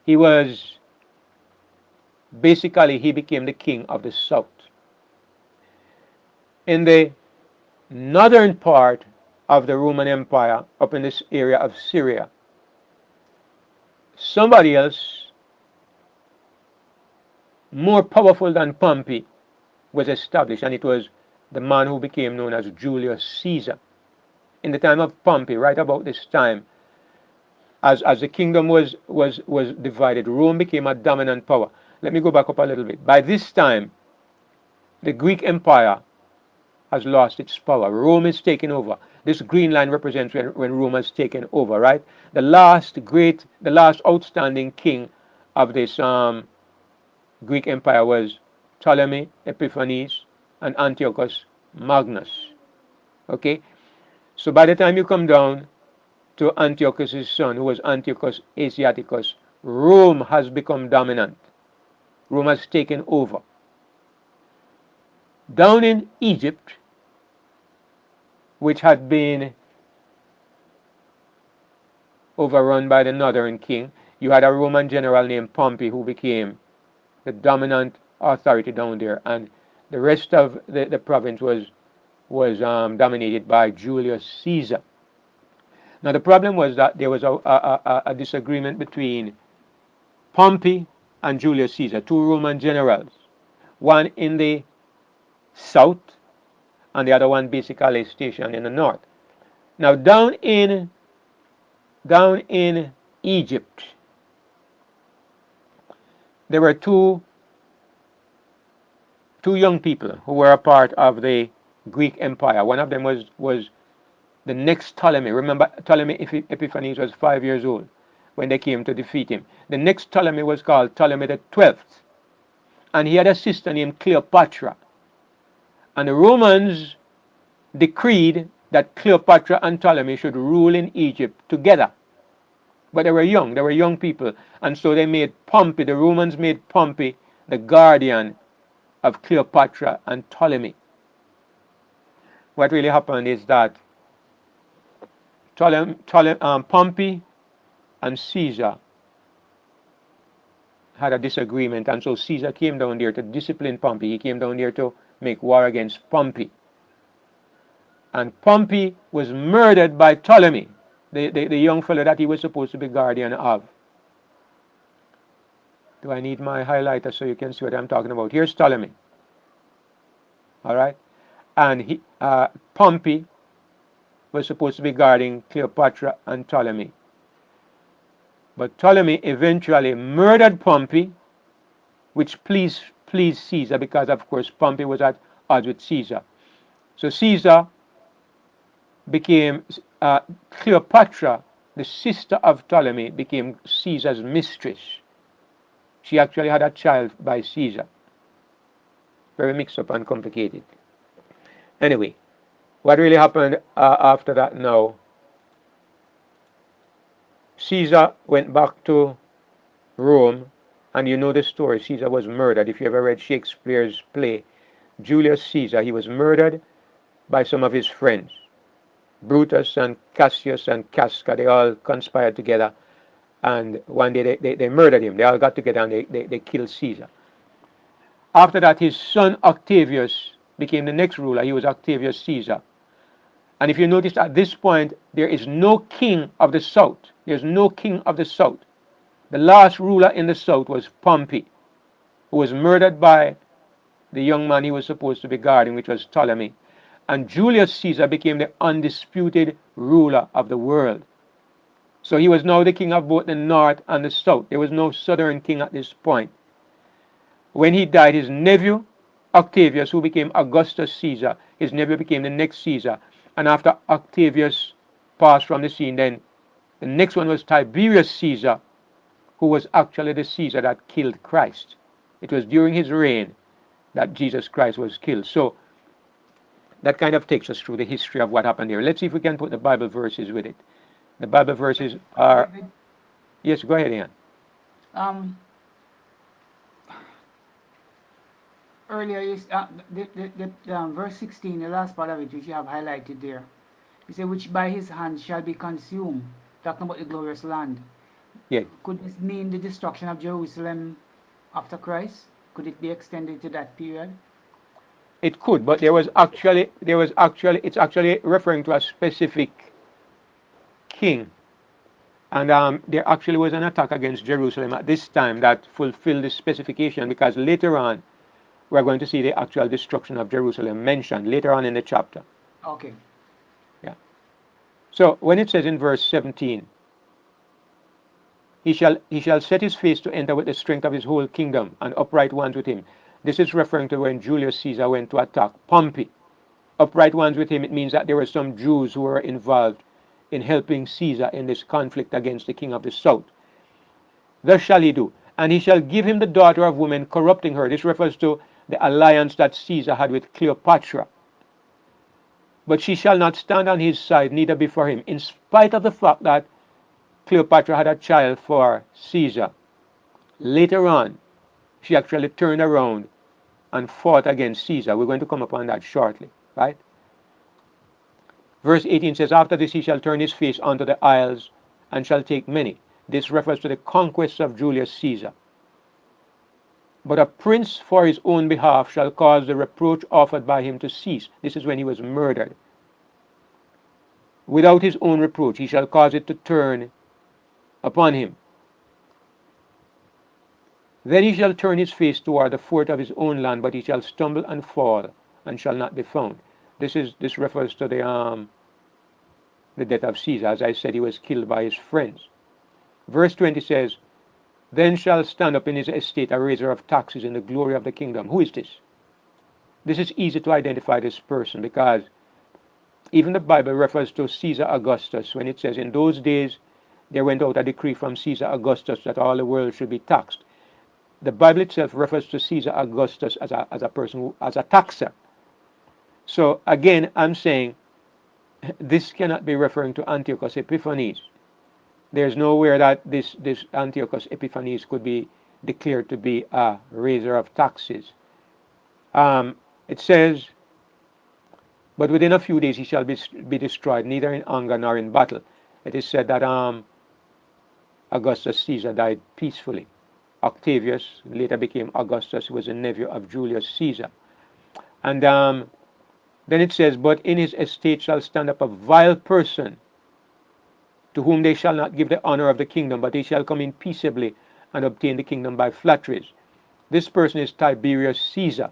He was basically he became the king of the south. In the northern part of the Roman Empire, up in this area of Syria, somebody else more powerful than Pompey was established, and it was the man who became known as Julius Caesar. In the time of Pompey, right about this time, as the kingdom was divided, Rome became a dominant power. Let me go back up a little bit. By this time, the Greek Empire has lost its power. Rome is taken over. This green line represents when Rome has taken over, right? The last outstanding king of this Greek Empire was Ptolemy, Epiphanes, and Antiochus Magnus. Okay? So by the time you come down to Antiochus' son, who was Antiochus Asiaticus, Rome has become dominant. Rome has taken over. Down in Egypt, which had been overrun by the northern king. You had a Roman general named Pompey who became the dominant authority down there, and the rest of the province was dominated by Julius Caesar. Now the problem was that there was a disagreement between Pompey and Julius Caesar, two Roman generals, one in the south and the other one basically stationed in the north. Now down in Egypt, there were two young people who were a part of the Greek Empire. One of them was the next Ptolemy. Remember, Ptolemy Epiphanes was 5 years old when they came to defeat him. The next Ptolemy was called Ptolemy the 12th, and he had a sister named Cleopatra. And the Romans decreed that Cleopatra and Ptolemy should rule in Egypt together. But they were young people, and so the Romans made Pompey the guardian of Cleopatra and Ptolemy. What really happened is that Pompey and Caesar had a disagreement, and so Caesar came down there to discipline Pompey. He came down there to make war against Pompey. And Pompey was murdered by Ptolemy, the young fellow that he was supposed to be guardian of. Do I need my highlighter so you can see what I'm talking about? Here's Ptolemy. All right? And Pompey was supposed to be guarding Cleopatra and Ptolemy. But Ptolemy eventually murdered Pompey, which pleased Caesar because, of course, Pompey was at odds with Caesar. So Caesar became Cleopatra, the sister of Ptolemy, became Caesar's mistress. She actually had a child by Caesar. Very mixed up and complicated. Anyway, what really happened after that now? Caesar went back to Rome, and you know the story. Caesar was murdered. If you ever read Shakespeare's play, Julius Caesar, he was murdered by some of his friends. Brutus and Cassius and Casca, they all conspired together, and one day they murdered him. They all got together and they killed Caesar. After that, his son Octavius became the next ruler. He was Octavius Caesar. And if you notice, at this point, there is no king of the south. There's no king of the south. The last ruler in the south was Pompey, who was murdered by the young man he was supposed to be guarding, which was Ptolemy. And Julius Caesar became the undisputed ruler of the world. So he was now the king of both the north and the south. There was no southern king at this point. When he died, his nephew, Octavius, who became Augustus Caesar, his nephew became the next Caesar. And after Octavius passed from the scene, then the next one was Tiberius Caesar, who was actually the Caesar that killed Christ. It was during his reign that Jesus Christ was killed. So that kind of takes us through the history of what happened here. Let's see if we can put the Bible verses with it. The Bible verses are... Yes, go ahead, Ian. Earlier, verse 16, the last part of it, which you have highlighted there, he said, which by his hand shall be consumed, talking about the glorious land. Yeah. Could this mean the destruction of Jerusalem after Christ? Could it be extended to that period? It could, but it's actually referring to a specific king. And there actually was an attack against Jerusalem at this time that fulfilled the specification, because later on, we're going to see the actual destruction of Jerusalem mentioned later on in the chapter. Okay. Yeah. So when it says in verse 17, he shall set his face to enter with the strength of his whole kingdom, and upright ones with him. This is referring to when Julius Caesar went to attack Pompey. Upright ones with him, it means that there were some Jews who were involved in helping Caesar in this conflict against the king of the south. Thus shall he do. And he shall give him the daughter of women, corrupting her. This refers to the alliance that Caesar had with Cleopatra. But she shall not stand on his side, neither before him, in spite of the fact that Cleopatra had a child for Caesar. Later on, she actually turned around and fought against Caesar. We're going to come upon that shortly, right? Verse 18 says, after this he shall turn his face unto the isles and shall take many. This refers to the conquests of Julius Caesar. But a prince for his own behalf shall cause the reproach offered by him to cease. This is when he was murdered. Without his own reproach, he shall cause it to turn upon him. Then he shall turn his face toward the fort of his own land, but he shall stumble and fall, and shall not be found. This refers to the death of Caesar. As I said, he was killed by his friends. Verse 20 says, then shall stand up in his estate a raiser of taxes in the glory of the kingdom. Who is this? This is easy to identify this person, because even the Bible refers to Caesar Augustus when it says, in those days there went out a decree from Caesar Augustus that all the world should be taxed. The Bible itself refers to Caesar Augustus as a person, as a taxer. So again, I'm saying this cannot be referring to Antiochus Epiphanes. There's nowhere that this Antiochus Epiphanes could be declared to be a raiser of taxes. It says, but within a few days he shall be destroyed, neither in anger nor in battle. It is said that Augustus Caesar died peacefully. Octavius later became Augustus, who was a nephew of Julius Caesar. And then it says, but in his estate shall stand up a vile person, to whom they shall not give the honor of the kingdom, but he shall come in peaceably and obtain the kingdom by flatteries. This person is Tiberius Caesar.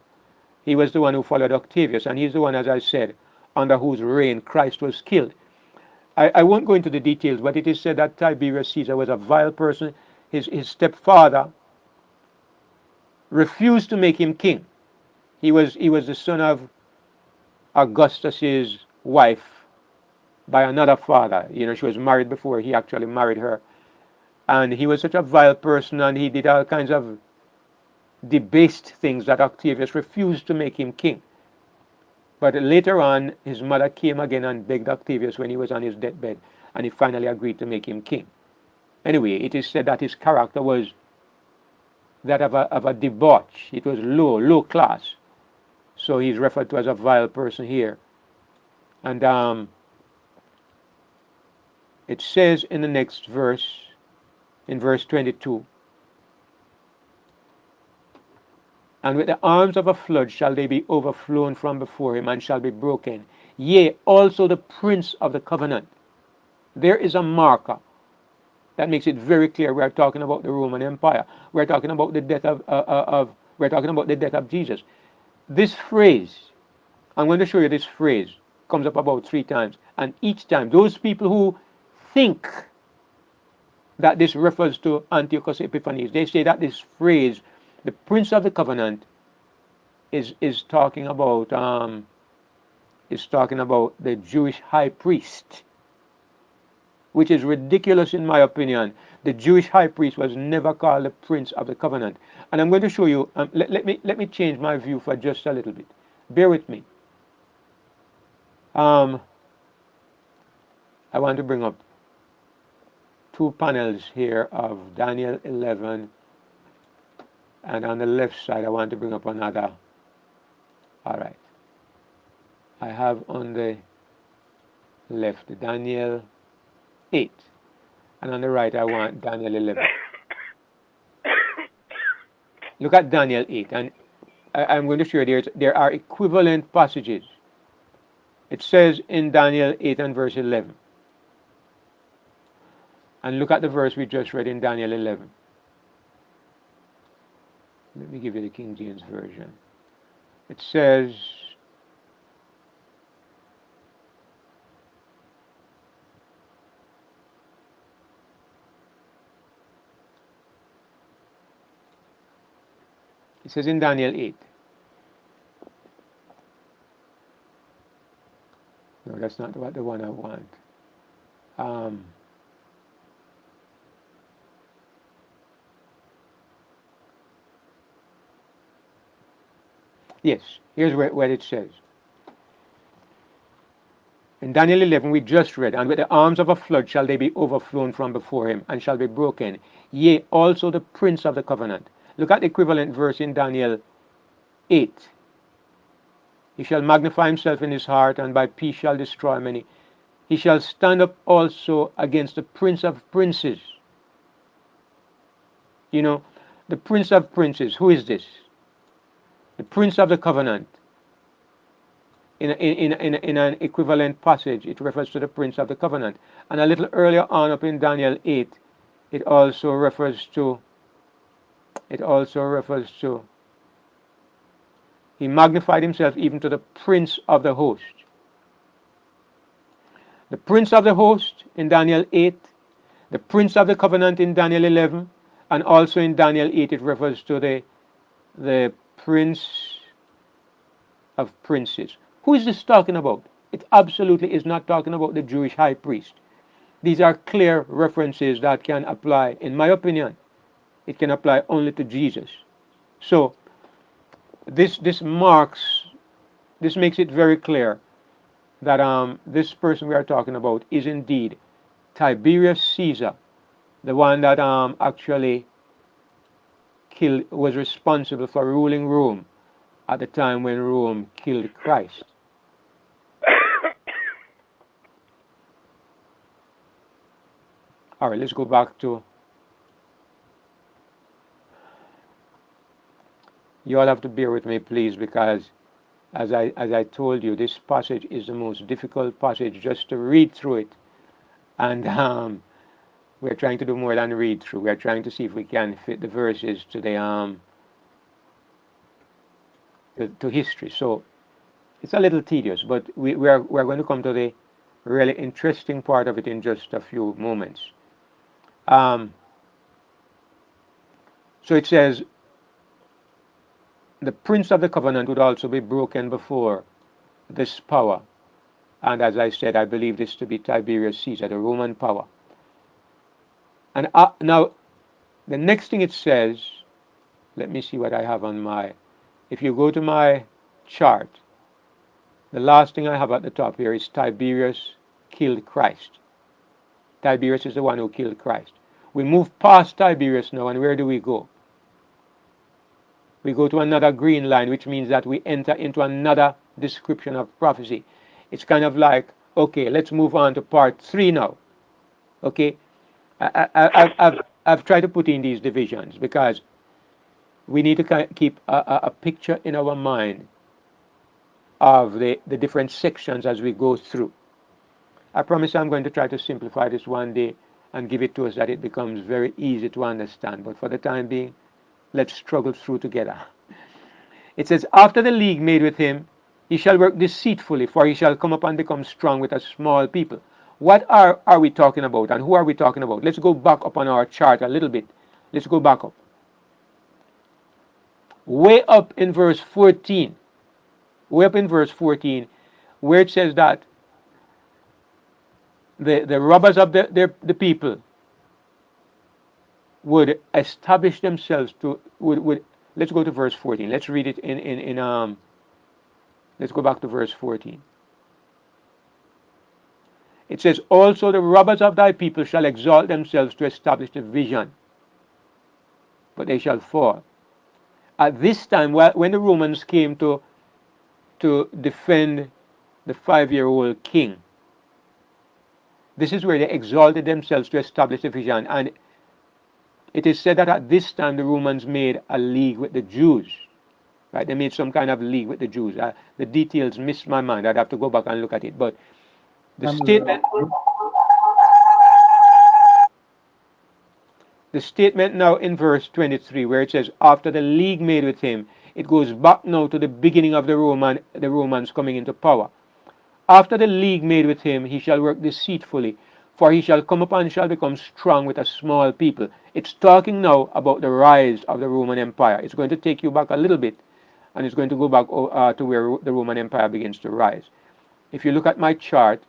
He was the one who followed Octavius, and he's the one, as I said, under whose reign Christ was killed. I won't go into the details, but it is said that Tiberius Caesar was a vile person. His stepfather refused to make him king. He was the son of Augustus's wife by another father. She was married before he actually married her. And he was such a vile person, and he did all kinds of debased things that Octavius refused to make him king. But later on, his mother came again and begged Octavius when he was on his deathbed, and he finally agreed to make him king. Anyway, it is said that his character was that of a debauch. It was low class. So he's referred to as a vile person here. And it says in the next verse, in verse 22, and with the arms of a flood shall they be overflown from before him, and shall be broken. Yea, also the prince of the covenant. There is a marker that makes it very clear we are talking about the Roman Empire. We're talking about the death of Jesus. This phrase, I'm going to show you this phrase, comes up about 3 times. And each time, those people who think that this refers to Antiochus Epiphanes, they say that this phrase, the Prince of the Covenant, is talking about the Jewish high priest, which is ridiculous in my opinion. The Jewish high priest was never called the Prince of the Covenant. And I'm going to show you. Let me change my view for just a little bit. Bear with me. I want to bring up 2 panels here of Daniel 11, and on the left side I want to bring up another. All right. I have on the left Daniel 8, and on the right I want Daniel 11. Look at Daniel 8, and I'm going to show you there are equivalent passages. It says in Daniel 8 and verse 11. And look at the verse we just read in Daniel 11. Let me give you the King James Version. It says, in Daniel 8. No, that's not the one I want. Yes, here's what it says. In Daniel 11 we just read, and with the arms of a flood shall they be overflown from before him, and shall be broken. Yea, also the Prince of the Covenant. Look at the equivalent verse in Daniel 8. He shall magnify himself in his heart, and by peace shall destroy many. He shall stand up also against the prince of princes. You know, the prince of princes, who is this? The prince of the covenant. In an equivalent passage, it refers to the prince of the covenant. And a little earlier on up in Daniel 8, it also refers to, he magnified himself even to the prince of the host. The prince of the host in Daniel 8, the prince of the covenant in Daniel 11, and also in Daniel 8 it refers to the prince of princes. Who is this talking about? It absolutely is not talking about the Jewish high priest. These are clear references that can apply, in my opinion, it can apply only to Jesus. So this makes it very clear that this person we are talking about is indeed Tiberius Caesar, the one that actually was responsible for ruling Rome at the time when Rome killed Christ. All right, let's go back to. You all have to bear with me, please, because as I told you, this passage is the most difficult passage just to read through it, and we're trying to do more than read through. We're trying to see if we can fit the verses to the to history. So it's a little tedious, but we're going to come to the really interesting part of it in just a few moments. So it says, the prince of the covenant would also be broken before this power. And as I said, I believe this to be Tiberius Caesar, the Roman power. And now, the next thing it says, let me see what I have on my, if you go to my chart, the last thing I have at the top here is Tiberius killed Christ. Tiberius is the one who killed Christ. We move past Tiberius now, and where do we go? We go to another green line, which means that we enter into another description of prophecy. It's kind of like, okay, let's move on to part 3 now. Okay, I've tried to put in these divisions because we need to keep a picture in our mind of the different sections as we go through. I promise I'm going to try to simplify this one day and give it to us that it becomes very easy to understand. But for the time being, let's struggle through together. It says, after the league made with him, he shall work deceitfully, for he shall come up and become strong with a small people. What are we talking about, and who are we talking about? Let's go back up on our chart a little bit. Let's go back up. Way up in verse 14. Way up in verse 14, where it says that the robbers of the people would establish themselves to would let's go to verse 14. Let's read it in let's go back to verse 14. It says, also the robbers of thy people shall exalt themselves to establish the vision, but they shall fall. At this time, when the Romans came to defend the 5-year-old king, this is where they exalted themselves to establish the vision. And it is said that at this time the Romans made a league with the Jews. Right? They made some kind of league with the Jews. The details missed my mind. I'd have to go back and look at it. But the statement now in verse 23, where it says, after the league made with him, it goes back now to the beginning of the Romans coming into power. After the league made with him, he shall work deceitfully, for he shall come up and shall become strong with a small people. It's talking now about the rise of the Roman Empire. It's going to take you back a little bit, and it's going to go back to where the Roman Empire begins to rise. If you look at my chart,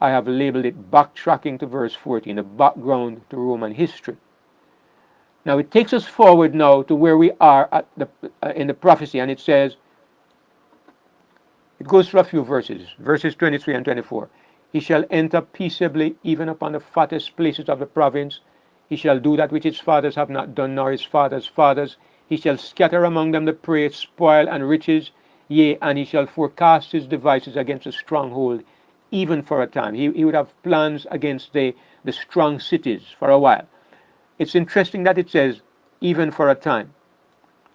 I have labeled it backtracking to verse 14, the background to Roman history. Now it takes us forward now to where we are at in the prophecy, and it says, it goes through a few verses 23 and 24. He shall enter peaceably even upon the fattest places of the province. He shall do that which his fathers have not done, nor his fathers' fathers. He shall scatter among them the prey, spoil, and riches. Yea, and he shall forecast his devices against a stronghold, even for a time. He would have plans against the strong cities for a while. It's interesting that it says, even for a time.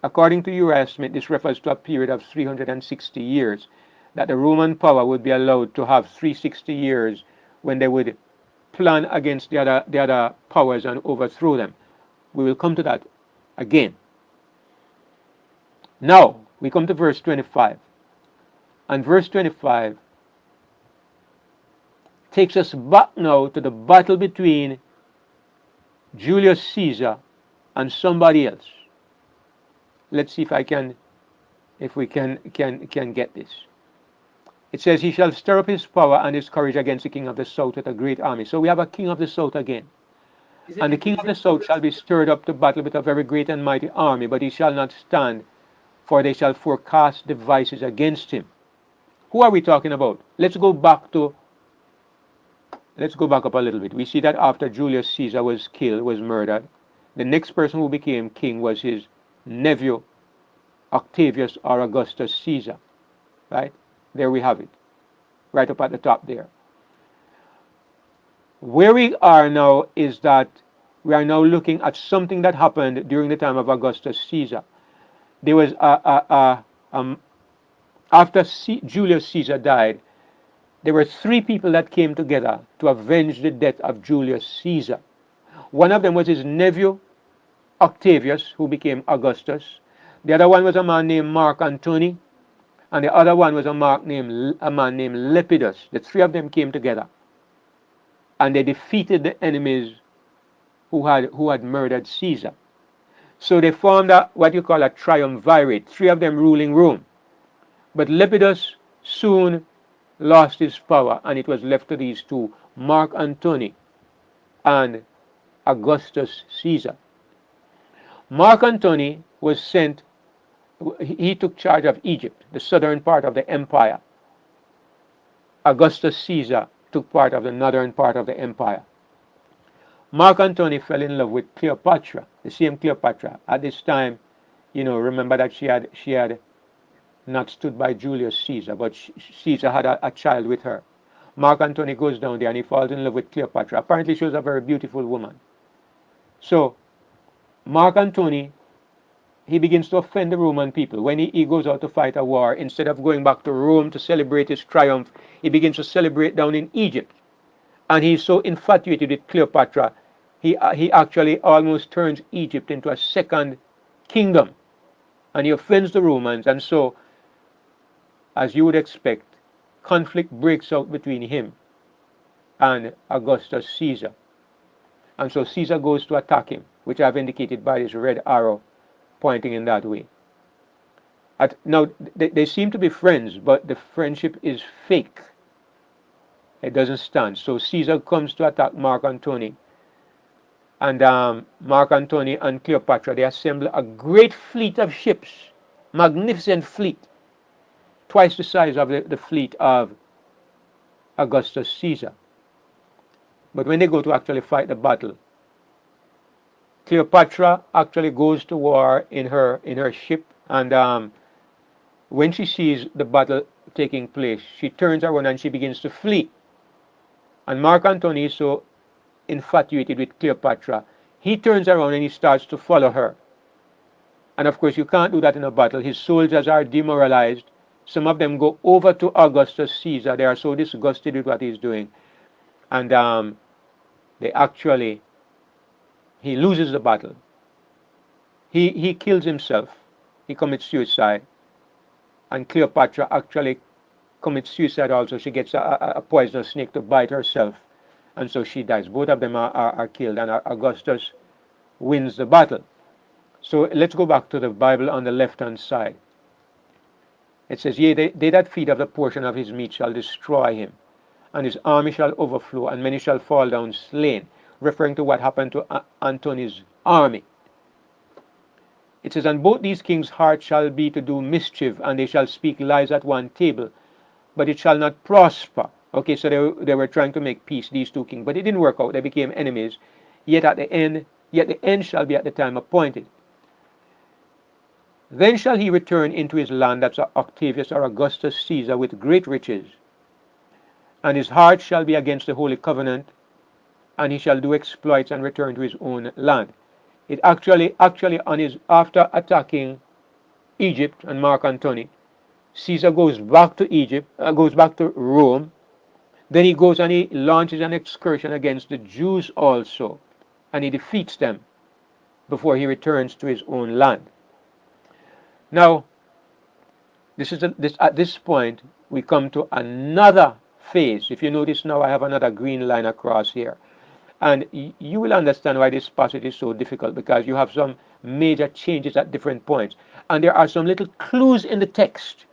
According to your estimate, this refers to a period of 360 years, that the Roman power would be allowed to have 360 years when they would plan against the other powers and overthrow them. We will come to that again. Now, we come to verse 25. And verse 25 takes us back now to the battle between Julius Caesar and somebody else. Let's see if we can get this. It says, he shall stir up his power and his courage against the king of the south with a great army. So we have a king of the south again. And the king of the south shall be stirred up to battle with a very great and mighty army, but he shall not stand, for they shall forecast devices against him. Who are we talking about? Let's go back up a little bit. We see that after Julius Caesar was killed, was murdered, the next person who became king was his nephew, Octavius or Augustus Caesar. Right? There we have it. Right up at the top there. Where we are now is that we are now looking at something that happened during the time of Augustus Caesar. There was after Julius Caesar died, there were three people that came together to avenge the death of Julius Caesar. One of them was his nephew, Octavius, who became Augustus. The other one was a man named Mark Antony, and the other one was a man named Lepidus. The three of them came together, and they defeated the enemies who had murdered Caesar. So they formed what you call a triumvirate, three of them ruling Rome. But Lepidus soon lost his power, and it was left to these two, Mark Antony and Augustus Caesar. Mark Antony was sent, he took charge of Egypt, the southern part of the empire. Augustus Caesar took part of the northern part of the empire. Mark Antony fell in love with Cleopatra, the same Cleopatra. At this time, remember that she had not stood by Julius Caesar, but Caesar had a child with her. Mark Antony goes down there and he falls in love with Cleopatra. Apparently she was a very beautiful woman. So Mark Antony, he begins to offend the Roman people. When he goes out to fight a war, instead of going back to Rome to celebrate his triumph, he begins to celebrate down in Egypt. And he's so infatuated with Cleopatra, he actually almost turns Egypt into a second kingdom. And he offends the Romans, and so, as you would expect, conflict breaks out between him and Augustus Caesar. And so Caesar goes to attack him, which I've indicated by this red arrow pointing in that way. Now, they seem to be friends, but the friendship is fake. It doesn't stand. So Caesar comes to attack Mark Antony. And Mark Antony and Cleopatra, they assemble a great fleet of ships, magnificent fleet, twice the size of the fleet of Augustus Caesar. But when they go to actually fight the battle, Cleopatra actually goes to war in her ship, and when she sees the battle taking place, she turns around and she begins to flee. And Mark Antony is so infatuated with Cleopatra, he turns around and he starts to follow her. And of course, you can't do that in a battle. His soldiers are demoralized. Some of them go over to Augustus Caesar. They are so disgusted with what he's doing. And he loses the battle. He kills himself. He commits suicide. And Cleopatra actually commits suicide also. She gets a poisonous snake to bite herself. And so she dies. Both of them are killed, and Augustus wins the battle. So let's go back to the Bible on the left-hand side. It says, yea, they that feed of the portion of his meat shall destroy him, and his army shall overflow, and many shall fall down slain, referring to what happened to Antony's army. It says, and both these kings' hearts shall be to do mischief, and they shall speak lies at one table, but it shall not prosper. Okay, so they were trying to make peace, these two kings, but it didn't work out. They became enemies. Yet the end shall be at the time appointed. Then shall he return into his land, that's Octavius or Augustus Caesar, with great riches, and his heart shall be against the holy covenant, and he shall do exploits and return to his own land. It actually on his after attacking Egypt and Mark Antony, Caesar goes back to Egypt, goes back to Rome. Then he goes and he launches an excursion against the Jews also, and he defeats them before he returns to his own land. Now, at this point we come to another phase. If you notice now, I have another green line across here, and you will understand why this passage is so difficult, because you have some major changes at different points, and there are some little clues in the text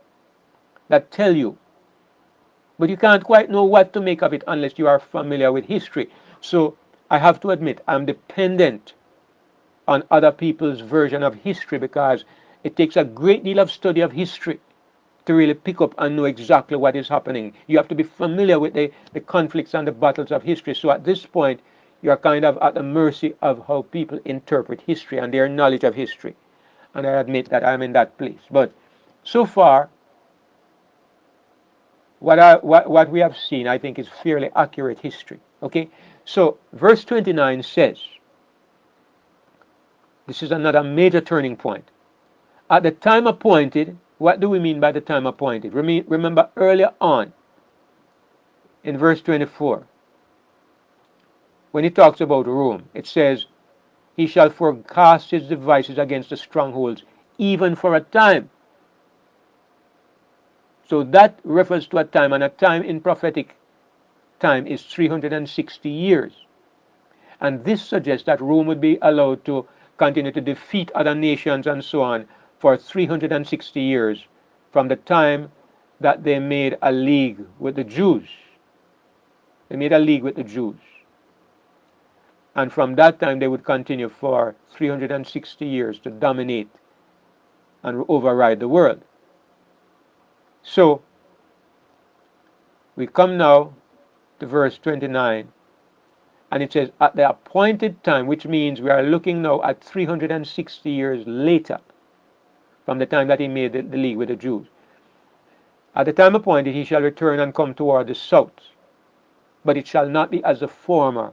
that tell you, but you can't quite know what to make of it unless you are familiar with history. So I have to admit, I'm dependent on other people's version of history, because it takes a great deal of study of history to really pick up and know exactly what is happening. You have to be familiar with the conflicts and the battles of history. So at this point, you're kind of at the mercy of how people interpret history and their knowledge of history. And I admit that I'm in that place. But so far, what we have seen, I think, is fairly accurate history. Okay? So verse 29 says, this is another major turning point. At the time appointed, what do we mean by the time appointed? Remember earlier on in verse 24, when he talks about Rome, it says, he shall forecast his devices against the strongholds, even for a time. So that refers to a time, and a time in prophetic time is 360 years. And this suggests that Rome would be allowed to continue to defeat other nations and so on for 360 years from the time that they made a league with the Jews. They made a league with the Jews. And from that time they would continue for 360 years to dominate and override the world. So we come now to verse 29, and it says, at the appointed time, which means we are looking now at 360 years later from the time that he made the league with the Jews. At the time appointed, he shall return and come toward the south, but it shall not be as the former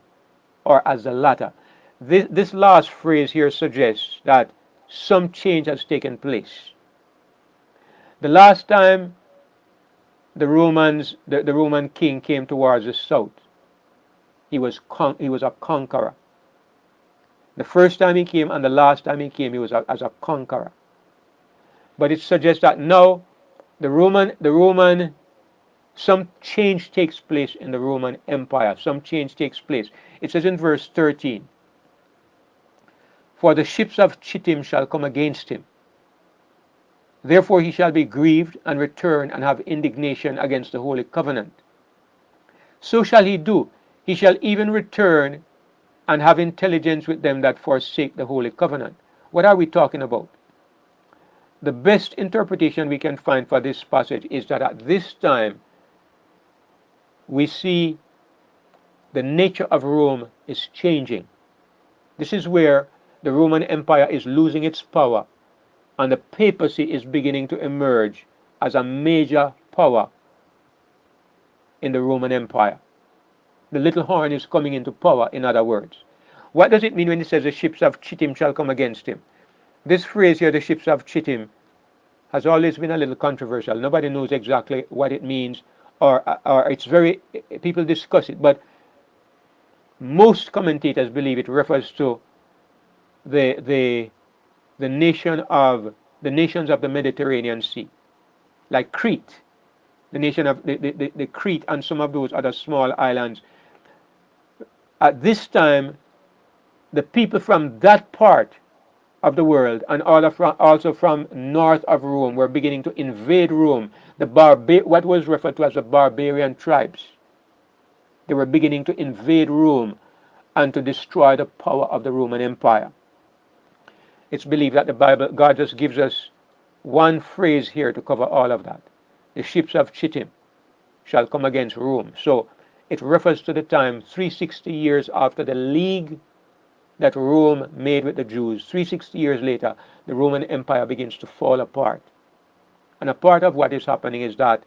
or as the latter. This last phrase here suggests that some change has taken place. The last time the Roman king came towards the south, he was a conqueror. The first time he came and the last time he came, he was as a conqueror. But it suggests that now some change takes place in the Roman Empire. Some change takes place. It says in verse 13, for the ships of Chittim shall come against him. Therefore he shall be grieved and return and have indignation against the holy covenant. So shall he do. He shall even return and have intelligence with them that forsake the holy covenant. What are we talking about? The best interpretation we can find for this passage is that at this time we see the nature of Rome is changing. This is where the Roman Empire is losing its power, and the papacy is beginning to emerge as a major power in the Roman Empire. The little horn is coming into power, in other words. What does it mean when it says the ships of Chittim shall come against him? This phrase here, the ships of Chittim, has always been a little controversial. Nobody knows exactly what it means, or it's very, people discuss it, but most commentators believe it refers to the nations of the Mediterranean Sea, like Crete, the nation of the Crete and some of those other small islands. At this time, the people from that part of the world and also from north of Rome were beginning to invade Rome. What was referred to as the barbarian tribes. They were beginning to invade Rome and to destroy the power of the Roman Empire. It's believed that the Bible, God just gives us one phrase here to cover all of that. The ships of Chittim shall come against Rome. So it refers to the time 360 years after the league that Rome made with the Jews. 360 years later, the Roman Empire begins to fall apart. And a part of what is happening is that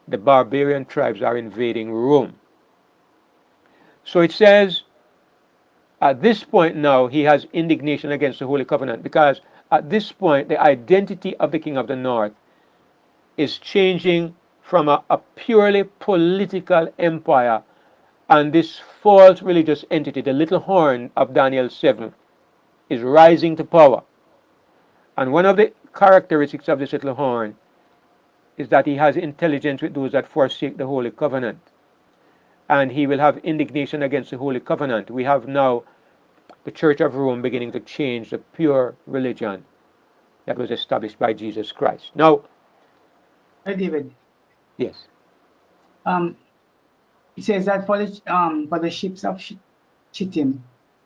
the barbarian tribes are invading Rome. So it says, at this point now, he has indignation against the Holy Covenant, because at this point, the identity of the King of the North is changing from a purely political empire, and this false religious entity, the little horn of Daniel 7, is rising to power. And one of the characteristics of this little horn is that he has intelligence with those that forsake the Holy Covenant. And he will have indignation against the Holy Covenant. We have now the Church of Rome beginning to change the pure religion that was established by Jesus Christ. Now, Hey, David. yes. Um, it says that for the ships of Chittim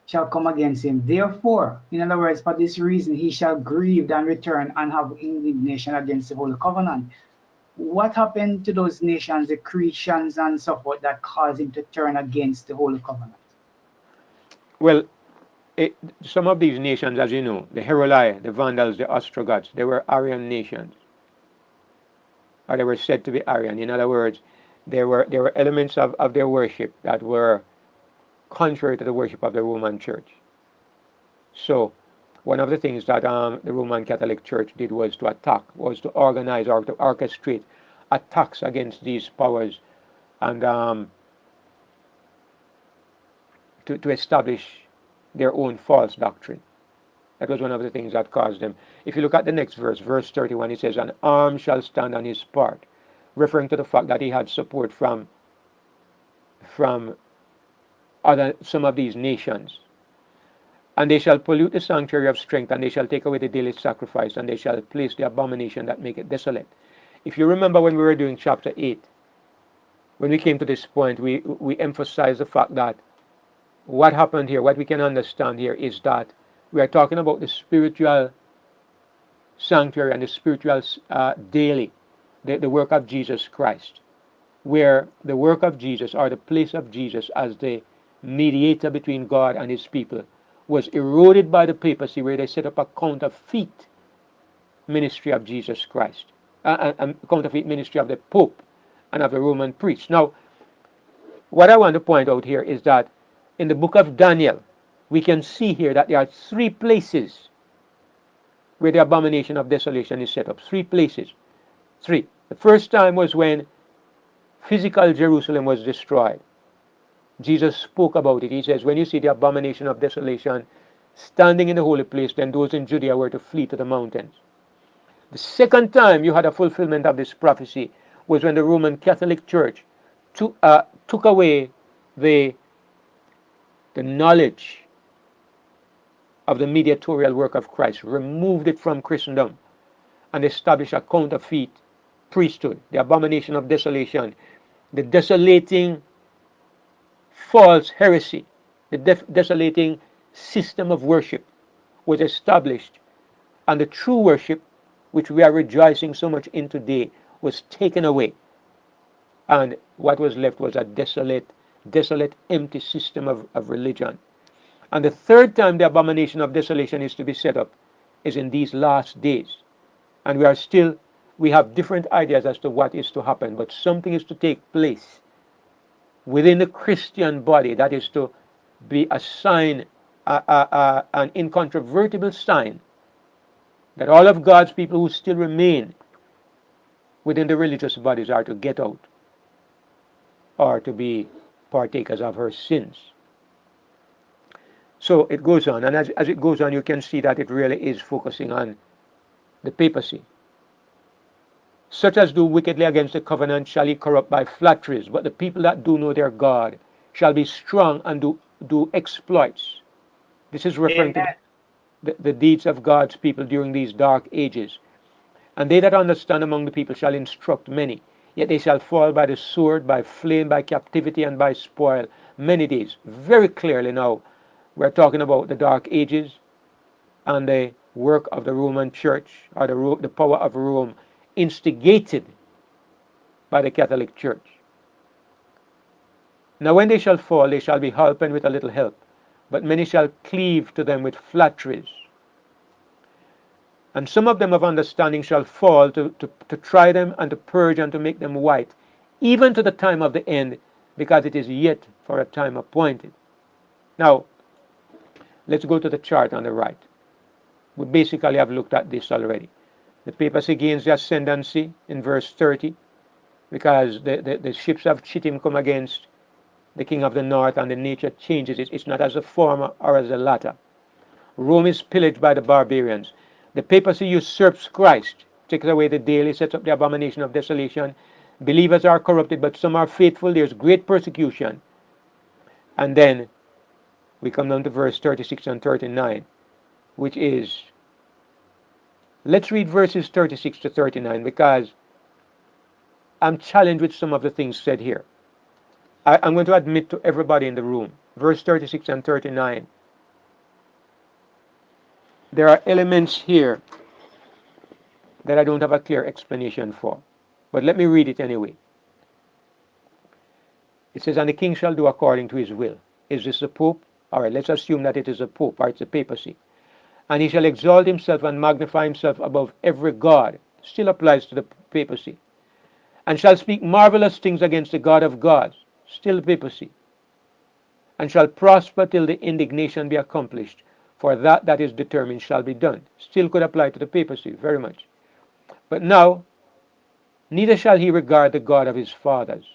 shall come against him. Therefore, in other words, for this reason he shall grieve and return and have indignation against the Holy Covenant. What happened to those nations, the Christians and so forth, that caused him to turn against the Holy Covenant? Well, some of these nations, as you know, the Heruli, the Vandals, the Ostrogoths, they were Aryan nations, or they were said to be Aryan. In other words, there were elements of their worship that were contrary to the worship of the Roman Church. So, one of the things that the Roman Catholic Church did was to attack, was to organize or to orchestrate attacks against these powers, and to establish their own false doctrine. That was one of the things that caused them. If you look at the next verse, verse 31, it says, "An arm shall stand on his part," referring to the fact that he had support from some of these nations. "And they shall pollute the sanctuary of strength, and they shall take away the daily sacrifice, and they shall place the abomination that make it desolate." If you remember when we were doing chapter 8, when we came to this point, we emphasized the fact that what happened here, what we can understand here, is that we are talking about the spiritual sanctuary and the spiritual daily, the work of Jesus Christ, where the work of Jesus, or the place of Jesus as the mediator between God and his people, was eroded by the papacy, where they set up a counterfeit ministry of Jesus Christ, a counterfeit ministry of the Pope and of the Roman priests. Now, what I want to point out here is that in the book of Daniel, we can see here that there are 3 places where the abomination of desolation is set up. 3 places. 3. The first time was when physical Jerusalem was destroyed. Jesus spoke about it. He says, when you see the abomination of desolation standing in the holy place, then those in Judea were to flee to the mountains. The second time you had a fulfillment of this prophecy was when the Roman Catholic Church took away the knowledge of the mediatorial work of Christ, removed it from Christendom, and established a counterfeit priesthood, the abomination of desolation, the desolating false heresy, the desolating system of worship was established, and the true worship, which we are rejoicing so much in today, was taken away. And what was left was a desolate, empty system of religion. And the third time the abomination of desolation is to be set up is in these last days. And we have different ideas as to what is to happen, but something is to take place within the Christian body that is to be a sign, an incontrovertible sign, that all of God's people who still remain within the religious bodies are to get out, or to be partakers of her sins. So it goes on, and as it goes on, you can see that it really is focusing on the papacy. "Such as do wickedly against the covenant shall he corrupt by flatteries, but the people that do know their God shall be strong and do exploits." This is referring to Amen. the deeds of God's people during these dark ages. "And they that understand among the people shall instruct many, yet they shall fall by the sword, by flame, by captivity, and by spoil many days." Very clearly now, we're talking about the dark ages and the work of the Roman Church, or the power of Rome, instigated by the Catholic Church. "Now when they shall fall, they shall be holpen with a little help, but many shall cleave to them with flatteries. And some of them of understanding shall fall to try them and to purge and to make them white, even to the time of the end, because it is yet for a time appointed. Now, let's go to the chart on the right. We basically have looked at this already. The papacy gains the ascendancy in verse 30 because the ships of Chittim come against the king of the north and the nature changes. It's not as the former or as the latter. Rome is pillaged by the barbarians. The papacy usurps Christ, takes away the daily, sets up the abomination of desolation. Believers are corrupted, but some are faithful. There's great persecution. And then we come down to verse 36 and 39, which is, let's read verses 36 to 39 because I'm challenged with some of the things said here. I'm going to admit to everybody in the room, verse 36 and 39, there are elements here that I don't have a clear explanation for. But let me read it anyway. It says, and the king shall do according to his will. Is this the Pope? All right, let's assume that it is a Pope, or it's a papacy. And he shall exalt himself and magnify himself above every God. Still applies to the papacy. And shall speak marvelous things against the God of gods. Still papacy. And shall prosper till the indignation be accomplished. For that is determined shall be done. Still could apply to the papacy, very much. But now, neither shall he regard the God of his fathers.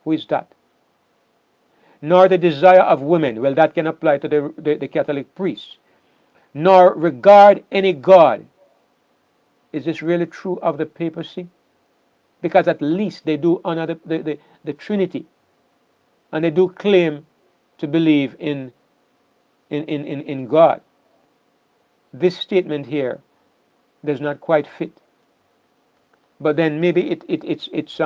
Who is that? Nor the desire of women. Well, that can apply to the Catholic priests. Nor regard any God. Is this really true of the papacy? Because at least they do honor the Trinity. And they do claim to believe in God. This statement here does not quite fit. But then maybe it's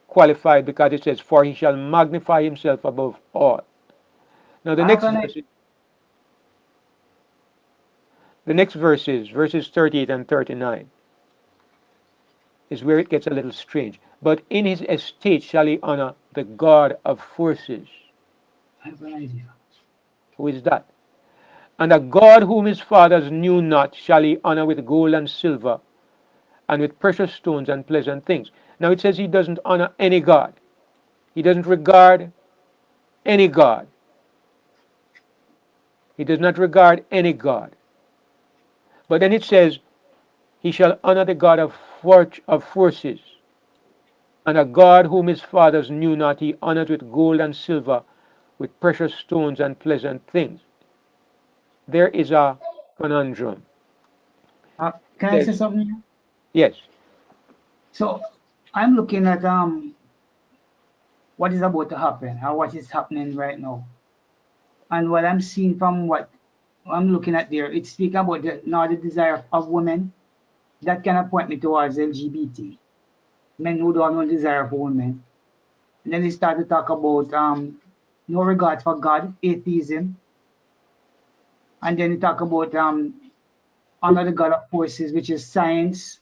qualified because it says, for he shall magnify himself above all. Now I have an the next verses 38 and 39, is where it gets a little strange. But in his estate shall he honor the God of forces. I have an idea. Who is that? And a God whom his fathers knew not shall he honor with gold and silver, and with precious stones and pleasant things. Now it says he doesn't honor any God. He doesn't regard any God. He does not regard any God. But then it says, he shall honor the God of forces, and a God whom his fathers knew not he honors with gold and silver, with precious stones and pleasant things. There is a conundrum. Can I say Yes, something here? yes. So I'm looking at what is about to happen or what is happening right now. And what I'm seeing from what I'm looking at there, it's speaking about now the desire of women. That kind of point me towards LGBT. Men who don't have no desire for women. And then they start to talk about no regard for God, atheism. And then they talk about honor the God of forces, which is science,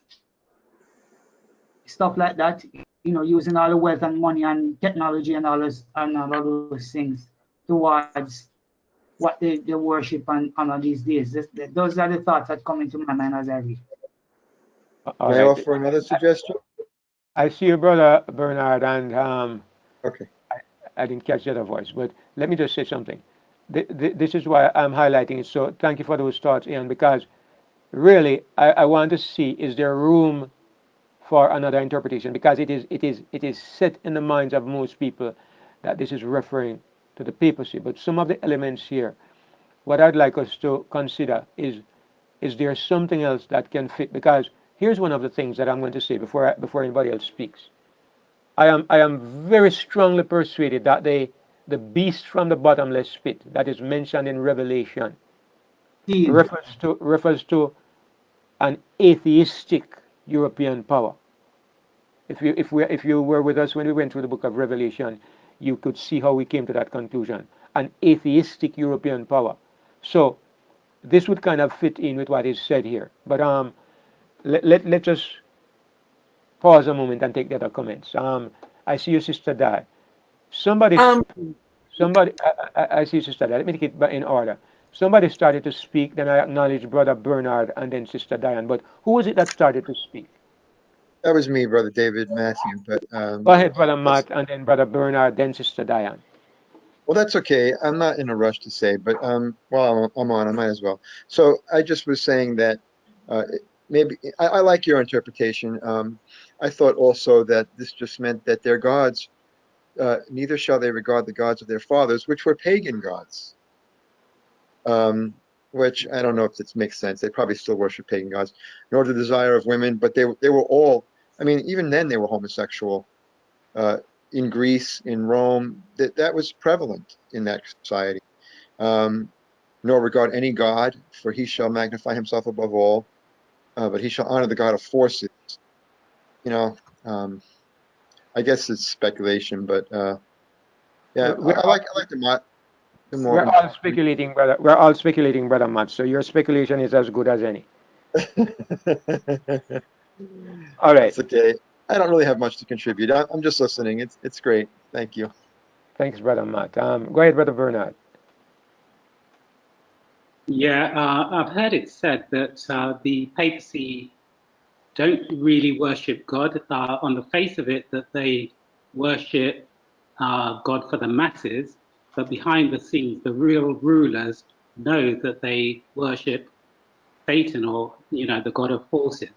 stuff like that. Using all the wealth and money and technology and all those things towards what they worship and honor these days. Those are the thoughts that come into my mind as I read. All May I right. offer another suggestion? I see your brother Bernard, and Okay. I didn't catch the other voice, but let me just say something. This is why I'm highlighting it. So thank you for those thoughts, Ian, because really I want to see, is there room for another interpretation, because it is set in the minds of most people that this is referring to the papacy. But some of the elements here, what I'd like us to consider is there something else that can fit? Because here's one of the things that I'm going to say before anybody else speaks. I am very strongly persuaded that the beast from the bottomless pit that is mentioned in Revelation Steve, refers to an atheistic European power. If you were with us when we went through the book of Revelation, you could see how we came to that conclusion. An atheistic European power. So this would kind of fit in with what is said here. But let's just pause a moment and take the other comments. I see your sister Di. Somebody Um, Somebody, I see Sister Diane. Let me take it in order. Somebody started to speak, then I acknowledged Brother Bernard and then Sister Diane. But who was it that started to speak? That was me, Brother David Matthew. But Go ahead, Brother that's Matt, and then Brother Bernard, then Sister Diane. well, that's okay. I'm not in a rush to say, but while I'm on, I might as well. So I just was saying that maybe I like your interpretation. I thought also that this just meant that their gods, neither shall they regard the gods of their fathers, which were pagan gods. Um, which I don't know if this makes sense. They probably still worship pagan gods, nor the desire of women, but they were all. I mean, even then they were homosexual. Uh, in Greece, in Rome, that was prevalent in that society. Um, Nor regard any god, for he shall magnify himself above all, but he shall honor the God of forces. You know, um, I guess it's speculation, but yeah, We're I like the we're more. all speculating, brother. We're all speculating, Brother Matt. So your speculation is as good as any. All right. That's okay. I don't really have much to contribute. I'm just listening. It's great. Thank you. Thanks, Brother Matt. Go ahead, Brother Bernard. Yeah, I've heard it said that the papacy don't really worship God. On the face of it, that they worship God for the masses, but behind the scenes, the real rulers know that they worship Satan, or the God of forces.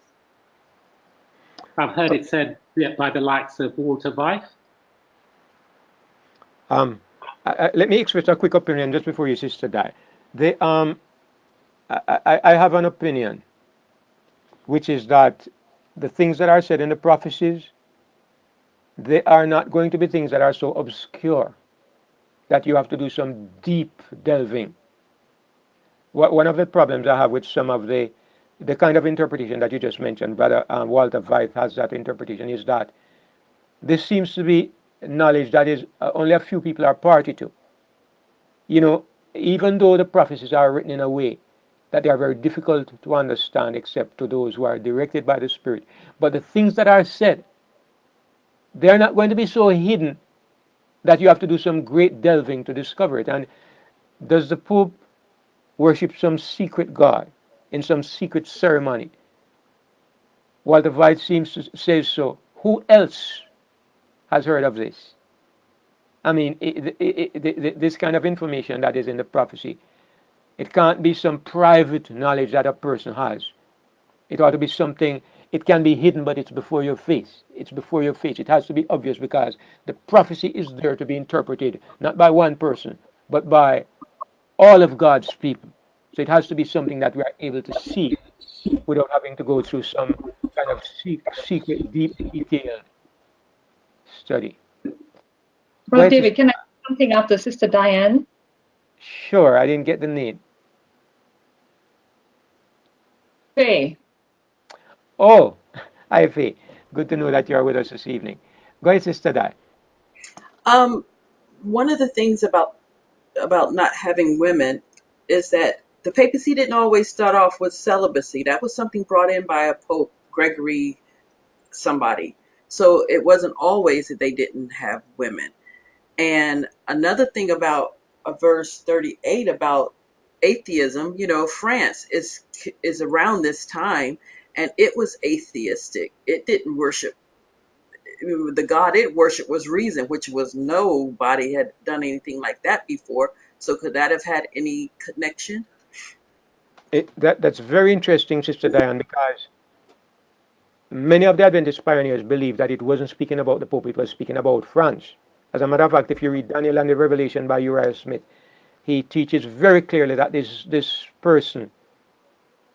I've heard it said, yeah, by the likes of Walter Weiss. Um, Let me express a quick opinion just before your sister die. They, I have an opinion, which is that the things that are said in the prophecies, they are not going to be things that are so obscure that you have to do some deep delving. One of the problems I have with some of the kind of interpretation that you just mentioned, Brother Walter White has that interpretation, is that this seems to be knowledge that is only a few people are party to. You know, even though the prophecies are written in a way that they are very difficult to understand except to those who are directed by the Spirit, but the things that are said, they are not going to be so hidden that you have to do some great delving to discover it. And does the Pope worship some secret God in some secret ceremony? Walter White seems to say so. Who else has heard of this? I mean, this kind of information that is in the prophecy, it can't be some private knowledge that a person has. It ought to be something, it can be hidden, but it's before your face. It's before your face. It has to be obvious because the prophecy is there to be interpreted, not by one person, but by all of God's people. So it has to be something that we are able to see without having to go through some kind of secret, deep, detailed study. Go Brother ahead, David, Sister. can I say something after Sister Diane? Sure, I didn't get the name. Faye. Oh, Ivy. Good to know that you are with us this evening. Go ahead, Sister Di. Um, One of the things about not having women is that the papacy didn't always start off with celibacy. That was something brought in by a Pope Gregory somebody. So it wasn't always that they didn't have women. And another thing about verse 38 about atheism, France is around this time, and it was atheistic. It didn't worship the God it worshiped was reason, which was nobody had done anything like that before. So could that have had any connection? That's very interesting, Sister Diane, because many of the Adventist pioneers believe that it wasn't speaking about the Pope, it was speaking about France. As a matter of fact, if you read Daniel and the Revelation by Uriah Smith, he teaches very clearly that this person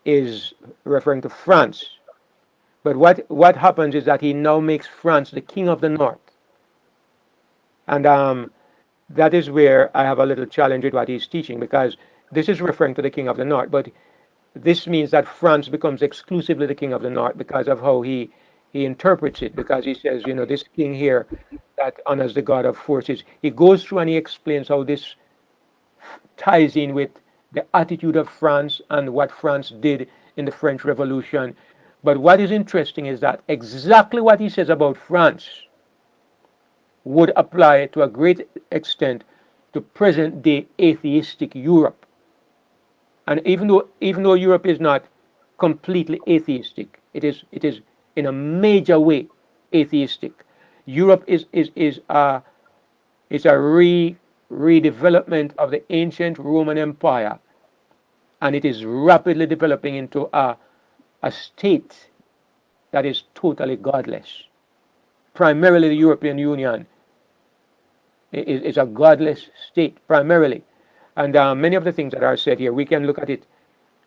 is referring to France. But what happens is that he now makes France the king of the north. And that is where I have a little challenge with what he's teaching because this is referring to the king of the north, but this means that France becomes exclusively the king of the north because of how he interprets it. Because he says, this king here that honors the God of forces. He goes through and he explains how this ties in with the attitude of France and what France did in the French Revolution. But what is interesting is that exactly what he says about France would apply to a great extent to present-day atheistic Europe. And even though Europe is not completely atheistic, it is in a major way atheistic. Europe is a redevelopment of the ancient Roman Empire, and it is rapidly developing into a state that is totally godless. Primarily, the European Union is a godless state, primarily. And many of the things that are said here, we can look at it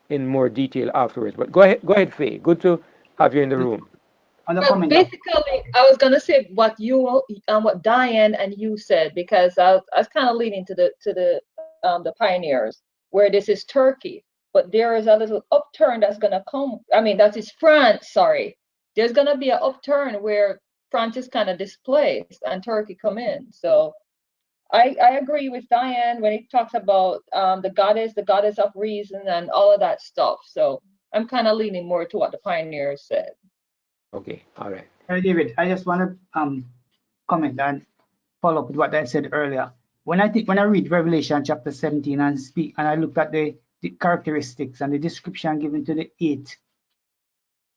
in more detail afterwards. But go ahead, Faye. Good to have you in the room. On the Well, comment. basically, I was gonna say what Diane and you said, because I was kind of leaning to the pioneers, where this is Turkey, but there is a little upturn that's gonna come. I mean, that is France. Sorry, there's gonna be an upturn where France is kind of displaced and Turkey come in. So I agree with Diane when he talks about the goddess of reason, and all of that stuff. So I'm kind of leaning more to what the pioneers said. Okay, all right. David, I just want to comment and follow up with what I said earlier. When I read Revelation chapter 17 and I look at the characteristics and the description given to the eighth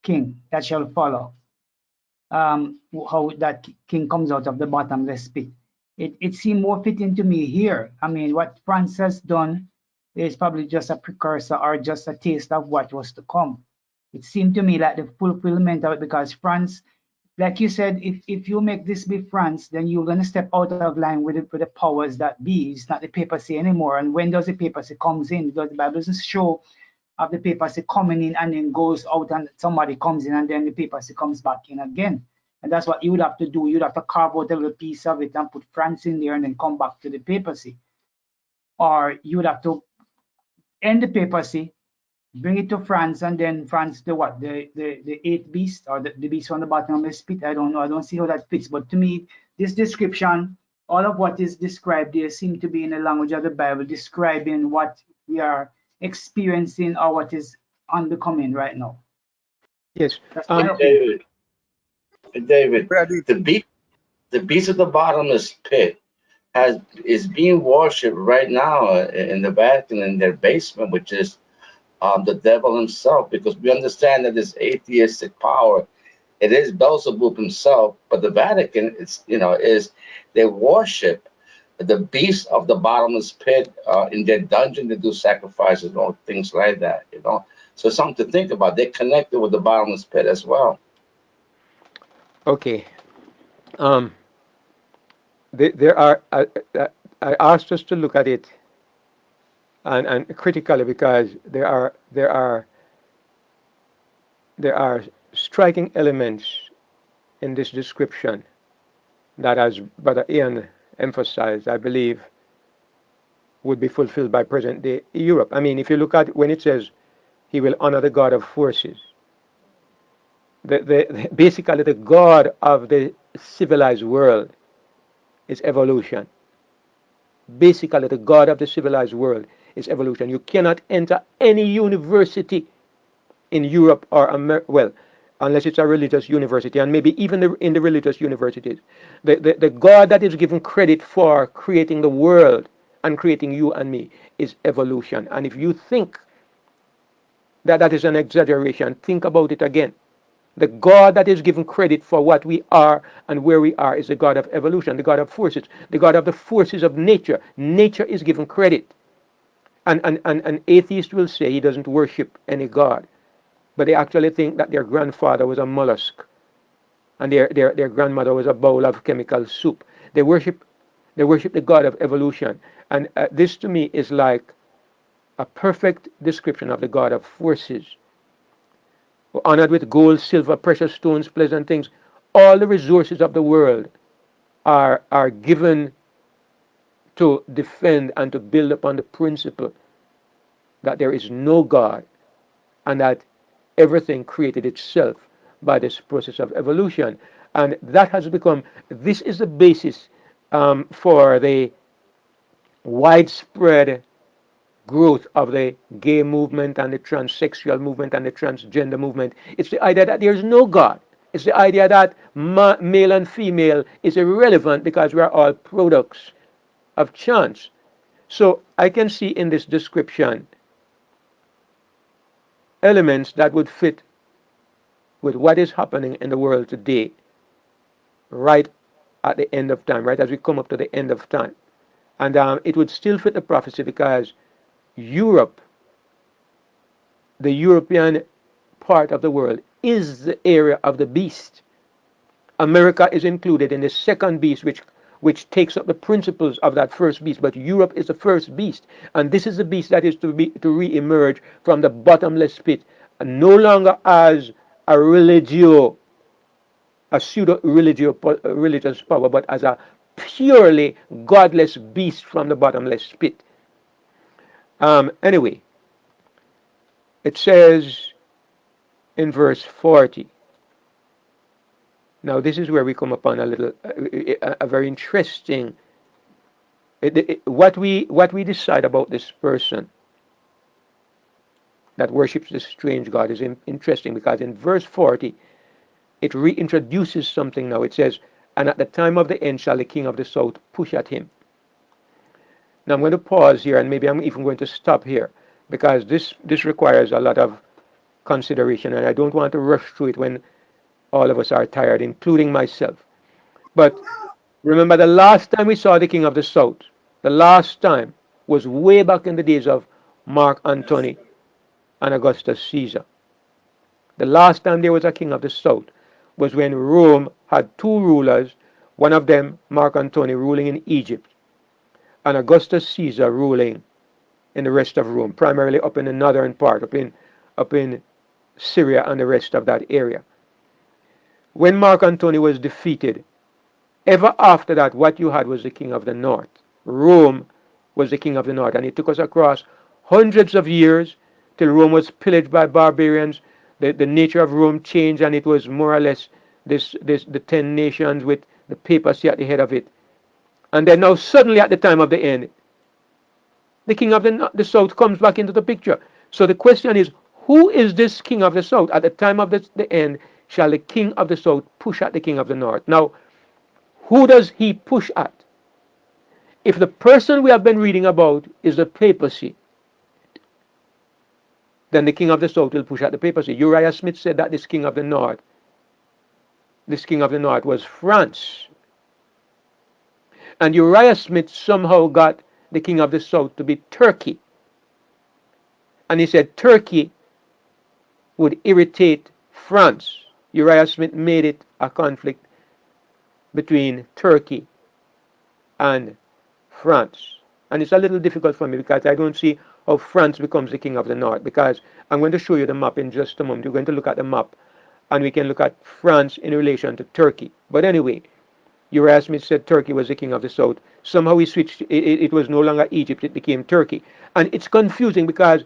king that shall follow, how that king comes out of the bottomless pit. It seemed more fitting to me here. I mean, what France has done is probably just a precursor or just a taste of what was to come. It seemed to me like the fulfillment of it, because France, like you said, if you make this be France, then you're going to step out of line with the powers that be. It's not the papacy anymore. And when does the papacy comes in? Because the Bible doesn't show of the papacy coming in and then goes out and somebody comes in and then the papacy comes back in again. And that's what you would have to do. You'd have to carve out a little piece of it and put France in there and then come back to the papacy. Or you would have to end the papacy, bring it to France, and then France, the eighth beast, or the beast on the bottom of the pit. I don't know. I don't see how that fits. But to me, this description, all of what is described there seem to be in the language of the Bible, describing what we are experiencing or what is on the coming right now. Yes. That's my David, David, Brad, do you- the beast of the bottomless pit is being worshipped right now in the Vatican in their basement, which is the devil himself, because we understand that this atheistic power, it is Beelzebub himself, but the Vatican, is they worship the beast of the bottomless pit in their dungeon. They do sacrifices and all things like that. So something to think about. They're connected with the bottomless pit as well. Okay. Um, there are. I asked us to look at it and critically, because there are striking elements in this description that, as Brother Ian emphasized, I believe would be fulfilled by present day Europe. I mean, if you look at when it says he will honor the God of forces, basically the God of the civilized world is evolution. Basically, the God of the civilized world is evolution. You cannot enter any university in Europe or America, well, unless it's a religious university, and maybe even in the religious universities. The God that is given credit for creating the world and creating you and me is evolution. And if you think that that is an exaggeration, think about it again. The God that is given credit for what we are and where we are is the God of evolution, the God of forces, the God of the forces of nature. Nature is given credit. And an atheist will say he doesn't worship any God, but they actually think that their grandfather was a mollusk and their grandmother was a bowl of chemical soup. They worship the God of evolution. And this to me is like a perfect description of the God of forces, honored with gold, silver, precious stones, pleasant things. All the resources of the world are given to defend and to build upon the principle that there is no God and that everything created itself by this process of evolution. And that has become, this is the basis for the widespread growth of the gay movement and the transsexual movement and the transgender movement. It's the idea that there's no God. It's the idea that male and female is irrelevant because we are all products of chance. So I can see in this description elements that would fit with what is happening in the world today, right at the end of time, right as we come up to the end of time. And it would still fit the prophecy because Europe, the European part of the world, is the area of the beast. America is included in the second beast, which takes up the principles of that first beast. But Europe is the first beast, and this is the beast that is to re-emerge from the bottomless pit, and no longer as a religio, a pseudo religio religious power, but as a purely godless beast from the bottomless pit. Anyway, it says in verse 40. Now this is where we come upon a little, a very interesting. What we decide about this person that worships this strange God is interesting, because in verse 40 it reintroduces something. Now it says, "And at the time of the end shall the king of the south push at him." Now I'm going to pause here, and maybe I'm even going to stop here, because this requires a lot of consideration, and I don't want to rush through it when all of us are tired, including myself. But remember, the last time we saw the king of the south, the last time was way back in the days of Mark Antony and Augustus Caesar. The last time there was a king of the south was when Rome had two rulers, one of them, Mark Antony, ruling in Egypt, and Augustus Caesar ruling in the rest of Rome, primarily up in the northern part, up in Syria and the rest of that area. When Mark Antony was defeated, ever after that, what you had was the king of the north. Rome was the king of the north, and it took us across hundreds of years till Rome was pillaged by barbarians. The nature of Rome changed, and it was more or less the 10 nations with the papacy at the head of it. And then now suddenly at the time of the end, the king of the south comes back into the picture. So the question is, who is this king of the south? At the time of the end, shall the king of the south push at the king of the north? Now, who does he push at? If the person we have been reading about is the papacy, then the king of the south will push at the papacy. Uriah Smith said that this king of the north was France. And Uriah Smith somehow got the king of the south to be Turkey. And he said Turkey would irritate France. Uriah Smith made it a conflict between Turkey and France. And it's a little difficult for me because I don't see how France becomes the king of the north, because I'm going to show you the map in just a moment. We're going to look at the map and we can look at France in relation to Turkey. But anyway, Uriah Smith said Turkey was the king of the south. Somehow he switched, it was no longer Egypt, it became Turkey. And it's confusing because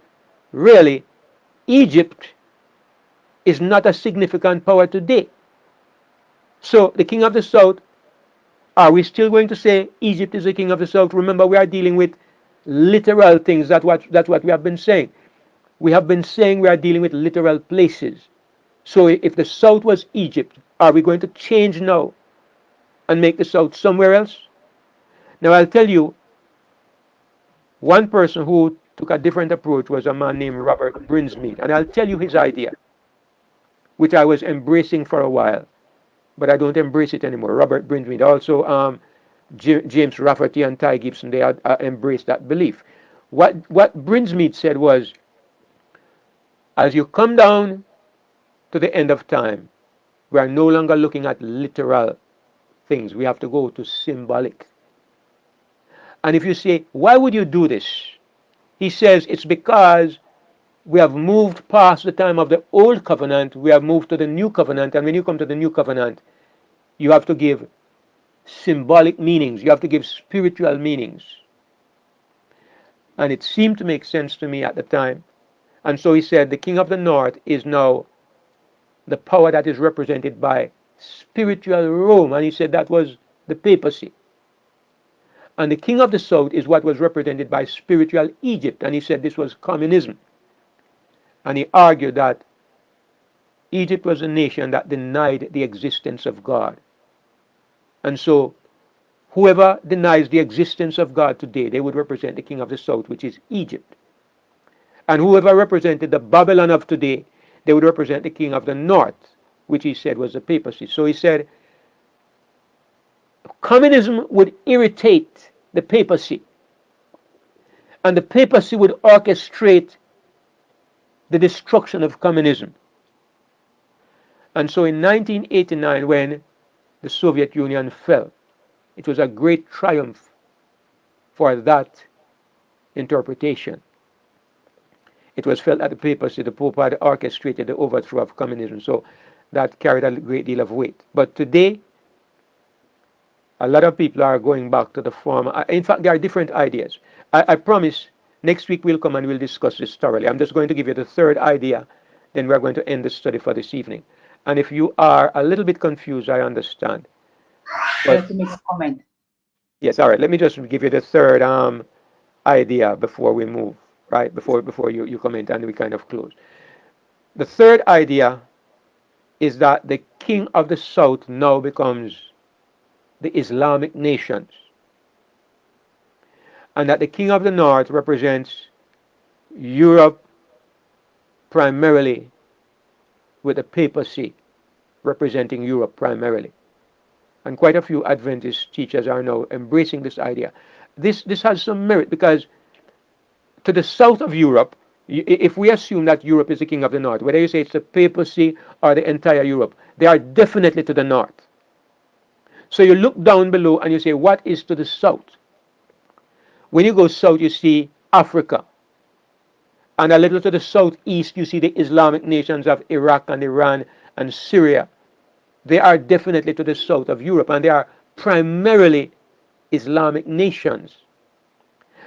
really Egypt is not a significant power today. So the king of the south, are we still going to say Egypt is the king of the south? Remember, we are dealing with literal things. That's what we have been saying. We have been saying we are dealing with literal places. So if the south was Egypt, are we going to change now and make the south somewhere else? Now I'll tell you, one person who took a different approach was a man named Robert Brinsmead, and I'll tell you his idea, which I was embracing for a while, but I don't embrace it anymore. Robert Brinsmead, also James Rafferty and Ty Gibson, they had embraced that belief. What Brinsmead said was, as you come down to the end of time, we are no longer looking at literal things. We have to go to symbolic. And if you say, why would you do this? He says it's because we have moved past the time of the old covenant. We have moved to the new covenant. And when you come to the new covenant, you have to give symbolic meanings. You have to give spiritual meanings. And it seemed to make sense to me at the time. And so he said the king of the north is now the power that is represented by spiritual Rome. And he said that was the papacy. And the king of the south is what was represented by spiritual Egypt. And he said this was communism. And he argued that Egypt was a nation that denied the existence of God. And so whoever denies the existence of God today, they would represent the king of the south, which is Egypt. And whoever represented the Babylon of today, they would represent the king of the north, which he said was the papacy. So he said communism would irritate the papacy, and the papacy would orchestrate the destruction of communism. And so in 1989, when the Soviet Union fell, it was a great triumph for that interpretation. It was felt that the papacy, the Pope, had orchestrated the overthrow of communism. So that carried a great deal of weight. But today, a lot of people are going back to the former. In fact, there are different ideas. I promise next week we'll come and we'll discuss this thoroughly. I'm just going to give you the third idea, then we're going to end the study for this evening. And if you are a little bit confused, I understand. I'd But like to make a comment. yes, all right. Let me just give you the third idea before we move, right? Before you comment and we kind of close. The third idea is that the king of the south now becomes the Islamic nations, and that the king of the north represents Europe primarily, with the papacy representing Europe primarily. And quite a few Adventist teachers are now embracing this idea. This has some merit because to the south of Europe, if we assume that Europe is the king of the north, whether you say it's the papacy or the entire Europe, they are definitely to the north. So you look down below and you say, what is to the south? When you go south, you see Africa. And a little to the southeast, you see the Islamic nations of Iraq and Iran and Syria. They are definitely to the south of Europe, and they are primarily Islamic nations.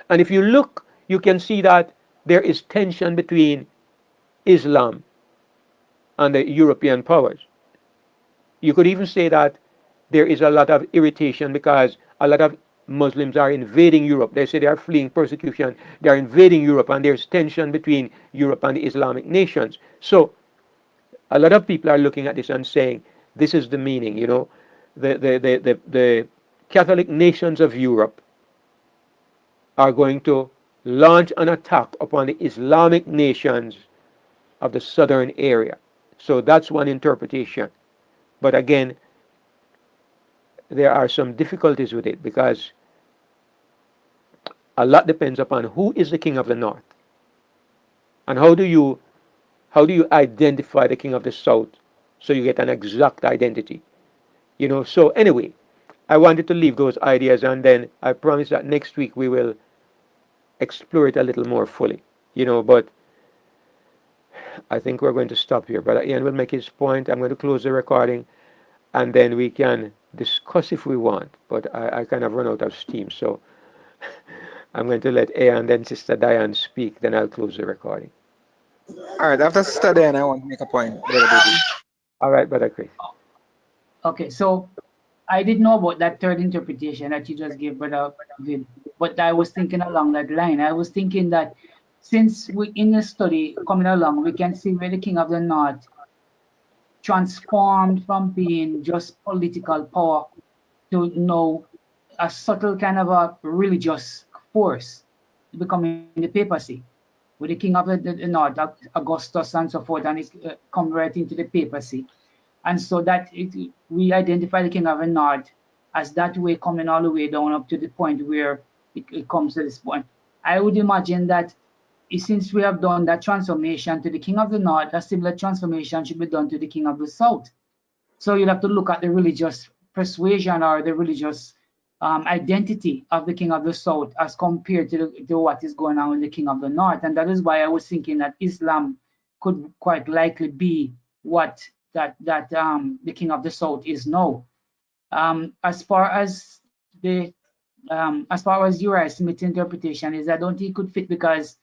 And if you look, you can see that there is tension between Islam and the European powers. You could even say that there is a lot of irritation because a lot of Muslims are invading Europe. They say they are fleeing persecution. They are invading Europe, and there's tension between Europe and the Islamic nations. So a lot of people are looking at this and saying, this is the meaning, the Catholic nations of Europe are going to launch an attack upon the Islamic nations of the southern area. So that's one interpretation. But again, there are some difficulties with it because a lot depends upon who is the king of the north, and how do you identify the king of the south so you get an exact identity. So anyway, I wanted to leave those ideas, and then I promise that next week we will explore it a little more fully. But I think we're going to stop here. Brother Ian will make his point. I'm going to close the recording, and then we can discuss if we want. But I kind of run out of steam, so I'm going to let Ian and then Sister Diane speak. Then I'll close the recording. All right, after Sister Diane, I want to make a point, Brother David. All right, Brother Chris. Okay, so I didn't know about that third interpretation that you just gave, Brother Vid, but I was thinking along that line. I was thinking that since we in the study coming along, we can see where the king of the north transformed from being just political power to know a subtle kind of a religious force, becoming the papacy, with the king of the north, Augustus and so forth, and it's come right into the papacy. And so that we identify the king of the north as that way coming all the way down up to the point where it comes to this point. I would imagine that since we have done that transformation to the king of the north, a similar transformation should be done to the king of the south. So you'll have to look at the religious persuasion or the religious identity of the king of the south as compared to what is going on with the king of the north. And that is why I was thinking that Islam could quite likely be what the king of the south is now. As far as Uriah Smith's interpretation is, I don't think it could fit because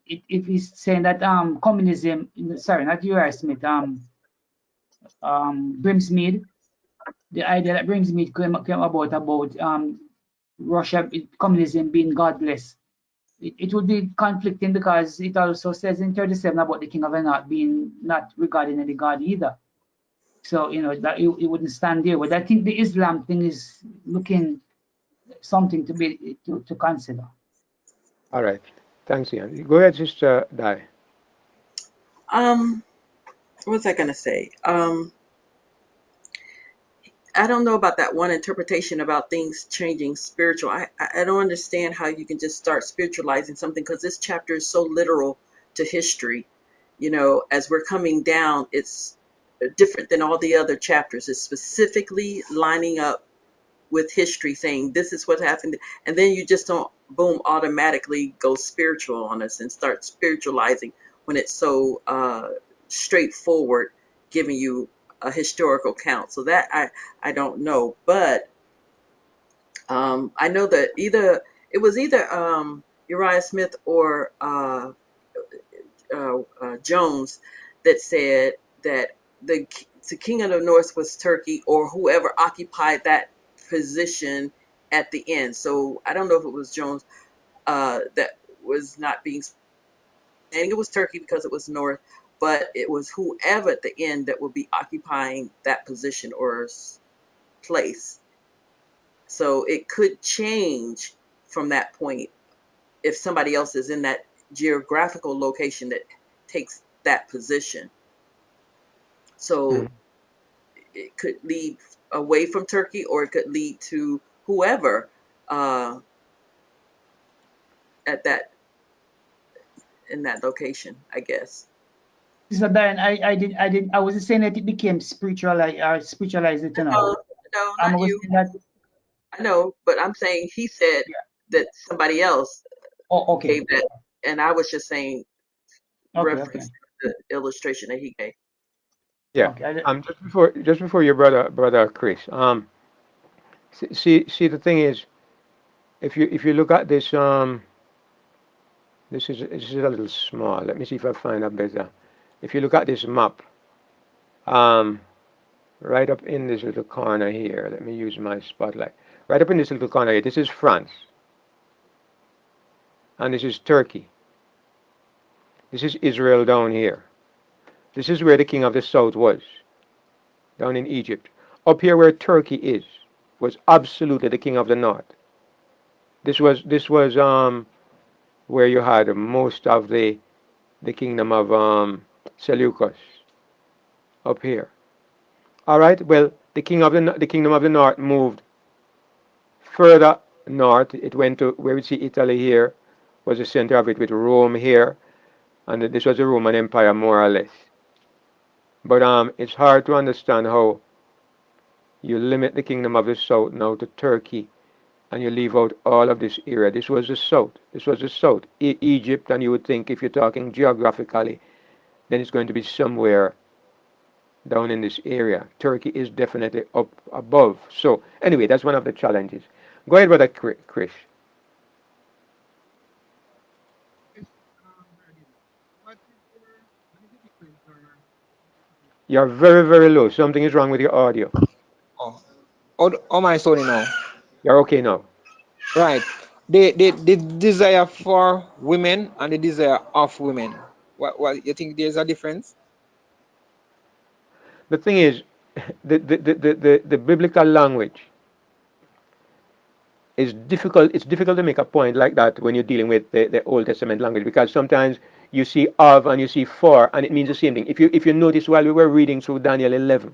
if he's saying that communism, sorry, not Uriah Smith, Grimsmead, the idea that Grimsmead came about Russia communism being godless. It would be conflicting because it also says in 37 about the king of the north being not regarding any god either. So that it wouldn't stand there. But I think the Islam thing is looking something to be to consider. All right. Thanks, Ian. Go ahead, Sister Di. Um, what was I gonna say? I don't know about that one interpretation about things changing spiritual. I don't understand how you can just start spiritualizing something because this chapter is so literal to history. You know, as we're coming down, it's different than all the other chapters. It's specifically lining up with history, saying this is what happened, and then you just don't boom automatically go spiritual on us and start spiritualizing when it's so straightforward, giving you a historical count. So that I don't know, but I know that either Uriah Smith or Jones that said that the king of the north was Turkey or whoever occupied that position at the end. So I don't know if it was Jones that was not being saying it was Turkey because it was north, but it was whoever at the end that would be occupying that position or place. So it could change from that point if somebody else is in that geographical location that takes that position. So Mhm. it could lead away from Turkey or it could lead to whoever uh, at that in that location, I guess. So then I wasn't saying that it became spiritual or spiritualized it, you know. No, no, I not was you. saying that I know, but I'm saying he said yeah. that somebody else Oh, okay. gave that, and I was just saying Okay, okay. reference to the illustration that he gave. Yeah. Okay. Just before your brother Chris. See, the thing is, if you look at this, this is a little small. Let me see if I find a better. If you look at this map, um, right up in this little corner here, let me use my spotlight. Right up in this little corner here, this is France, and this is Turkey. This is Israel down here. This is where the king of the south was, down in Egypt. Up here where Turkey is, was absolutely the king of the north. This was where you had most of the kingdom of Seleucus up here. All right. Well, the kingdom of the north moved further north. It went to where we see Italy here was the center of it with Rome here, and this was the Roman Empire more or less. But it's hard to understand how you limit the kingdom of the south now to Turkey, and you leave out all of this area. This was the south. This was the south. Egypt, and you would think if you're talking geographically, then it's going to be somewhere down in this area. Turkey is definitely up above. So anyway, that's one of the challenges. Go ahead, brother Chris. You're very, very low. Something is wrong with your audio. Oh, all my story now. You're okay now. Right. The desire for women and the desire of women. What you think there's a difference? The thing is, the biblical language is difficult. It's difficult to make a point like that when you're dealing with the Old Testament language because sometimes you see of and you see for and it means the same thing. If you notice while we were reading through Daniel 11,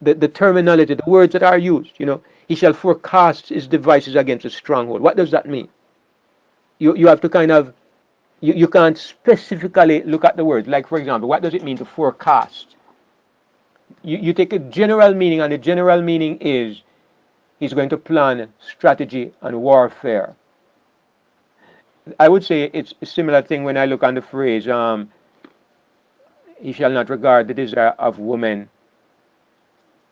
the terminology, the words that are used, he shall forecast his devices against a stronghold. What does that mean? You have to kind of you can't specifically look at the words. Like for example, what does it mean to forecast? You take a general meaning, and the general meaning is he's going to plan strategy and warfare. I would say it's a similar thing when I look on the phrase, he shall not regard the desire of women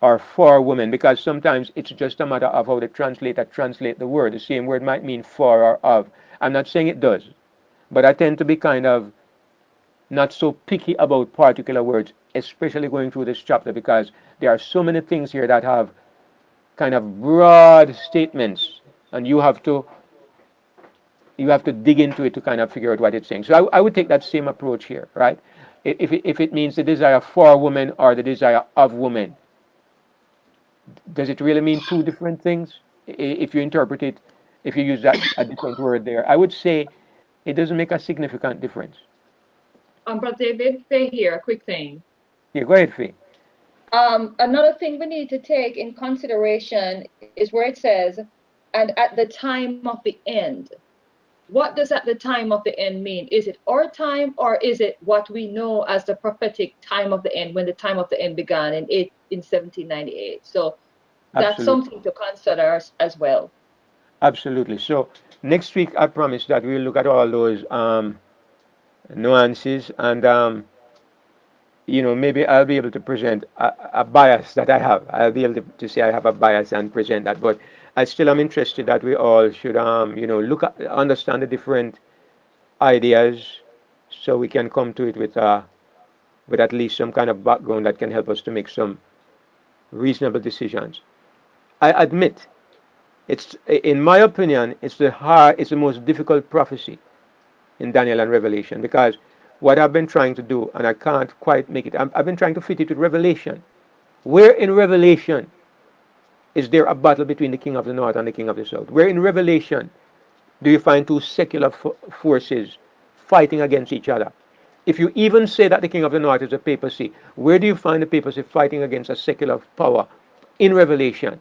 or for women, because sometimes it's just a matter of how the translator translate the word. The same word might mean for or of. I'm not saying it does, but I tend to be kind of not so picky about particular words, especially going through this chapter, because there are so many things here that have kind of broad statements, and you have to dig into it to kind of figure out what it's saying. So I would take that same approach here, right? If it means the desire for women or the desire of women, does it really mean two different things? if you interpret it, if you use that a different word there, I would say it doesn't make a significant difference. Brother David, Faye here, a quick thing. Yeah, go ahead, Faye. Another thing we need to take in consideration is where it says, and at the time of the end. What does at the time of the end mean? Is it our time, or is it what we know as the prophetic time of the end, when the time of the end began in 1798? So that's Absolutely. something to consider as well. Absolutely. So next week, I promise that we'll look at all those nuances, and maybe I'll be able to present a bias that I have. I'll be able to say I have a bias and present that. But I still am interested that we all should, look at, understand the different ideas, so we can come to it with at least some kind of background that can help us to make some reasonable decisions. I admit, in my opinion, it's the most difficult prophecy in Daniel and Revelation, because what I've been trying to do, and I can't quite make it, I've been trying to fit it with Revelation. Where in Revelation is there a battle between the king of the north and the king of the south? Where in Revelation do you find two secular forces fighting against each other? If you even say that the king of the north is the papacy, where do you find the papacy fighting against a secular power in Revelation?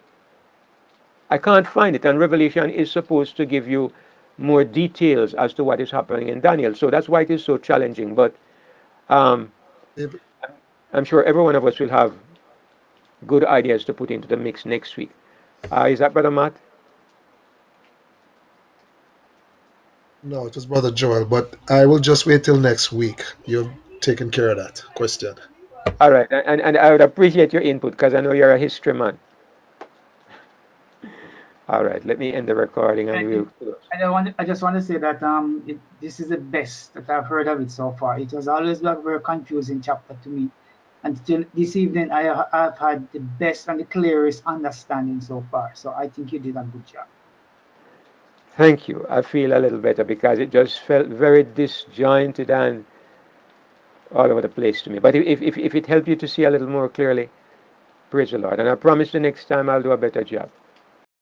I can't find it, and Revelation is supposed to give you more details as to what is happening in Daniel. So that's why it is so challenging. But um, If- I'm sure every one of us will have good ideas to put into the mix next week. Is that Brother Matt? no, it was Brother Joel, but I will just wait till next week. You've taken care of that question. All right, and I would appreciate your input, because I know you're a history man. All right, let me end the recording and we'll close. I just want to say that this is the best that I've heard of it so far. It was always like a very confusing chapter to me, and till this evening I've had the best and the clearest understanding so far. So I think you did a good job. Thank you. I feel a little better, because it just felt very disjointed and all over the place to me. But if it helped you to see a little more clearly, praise the Lord. And I promise the next time I'll do a better job.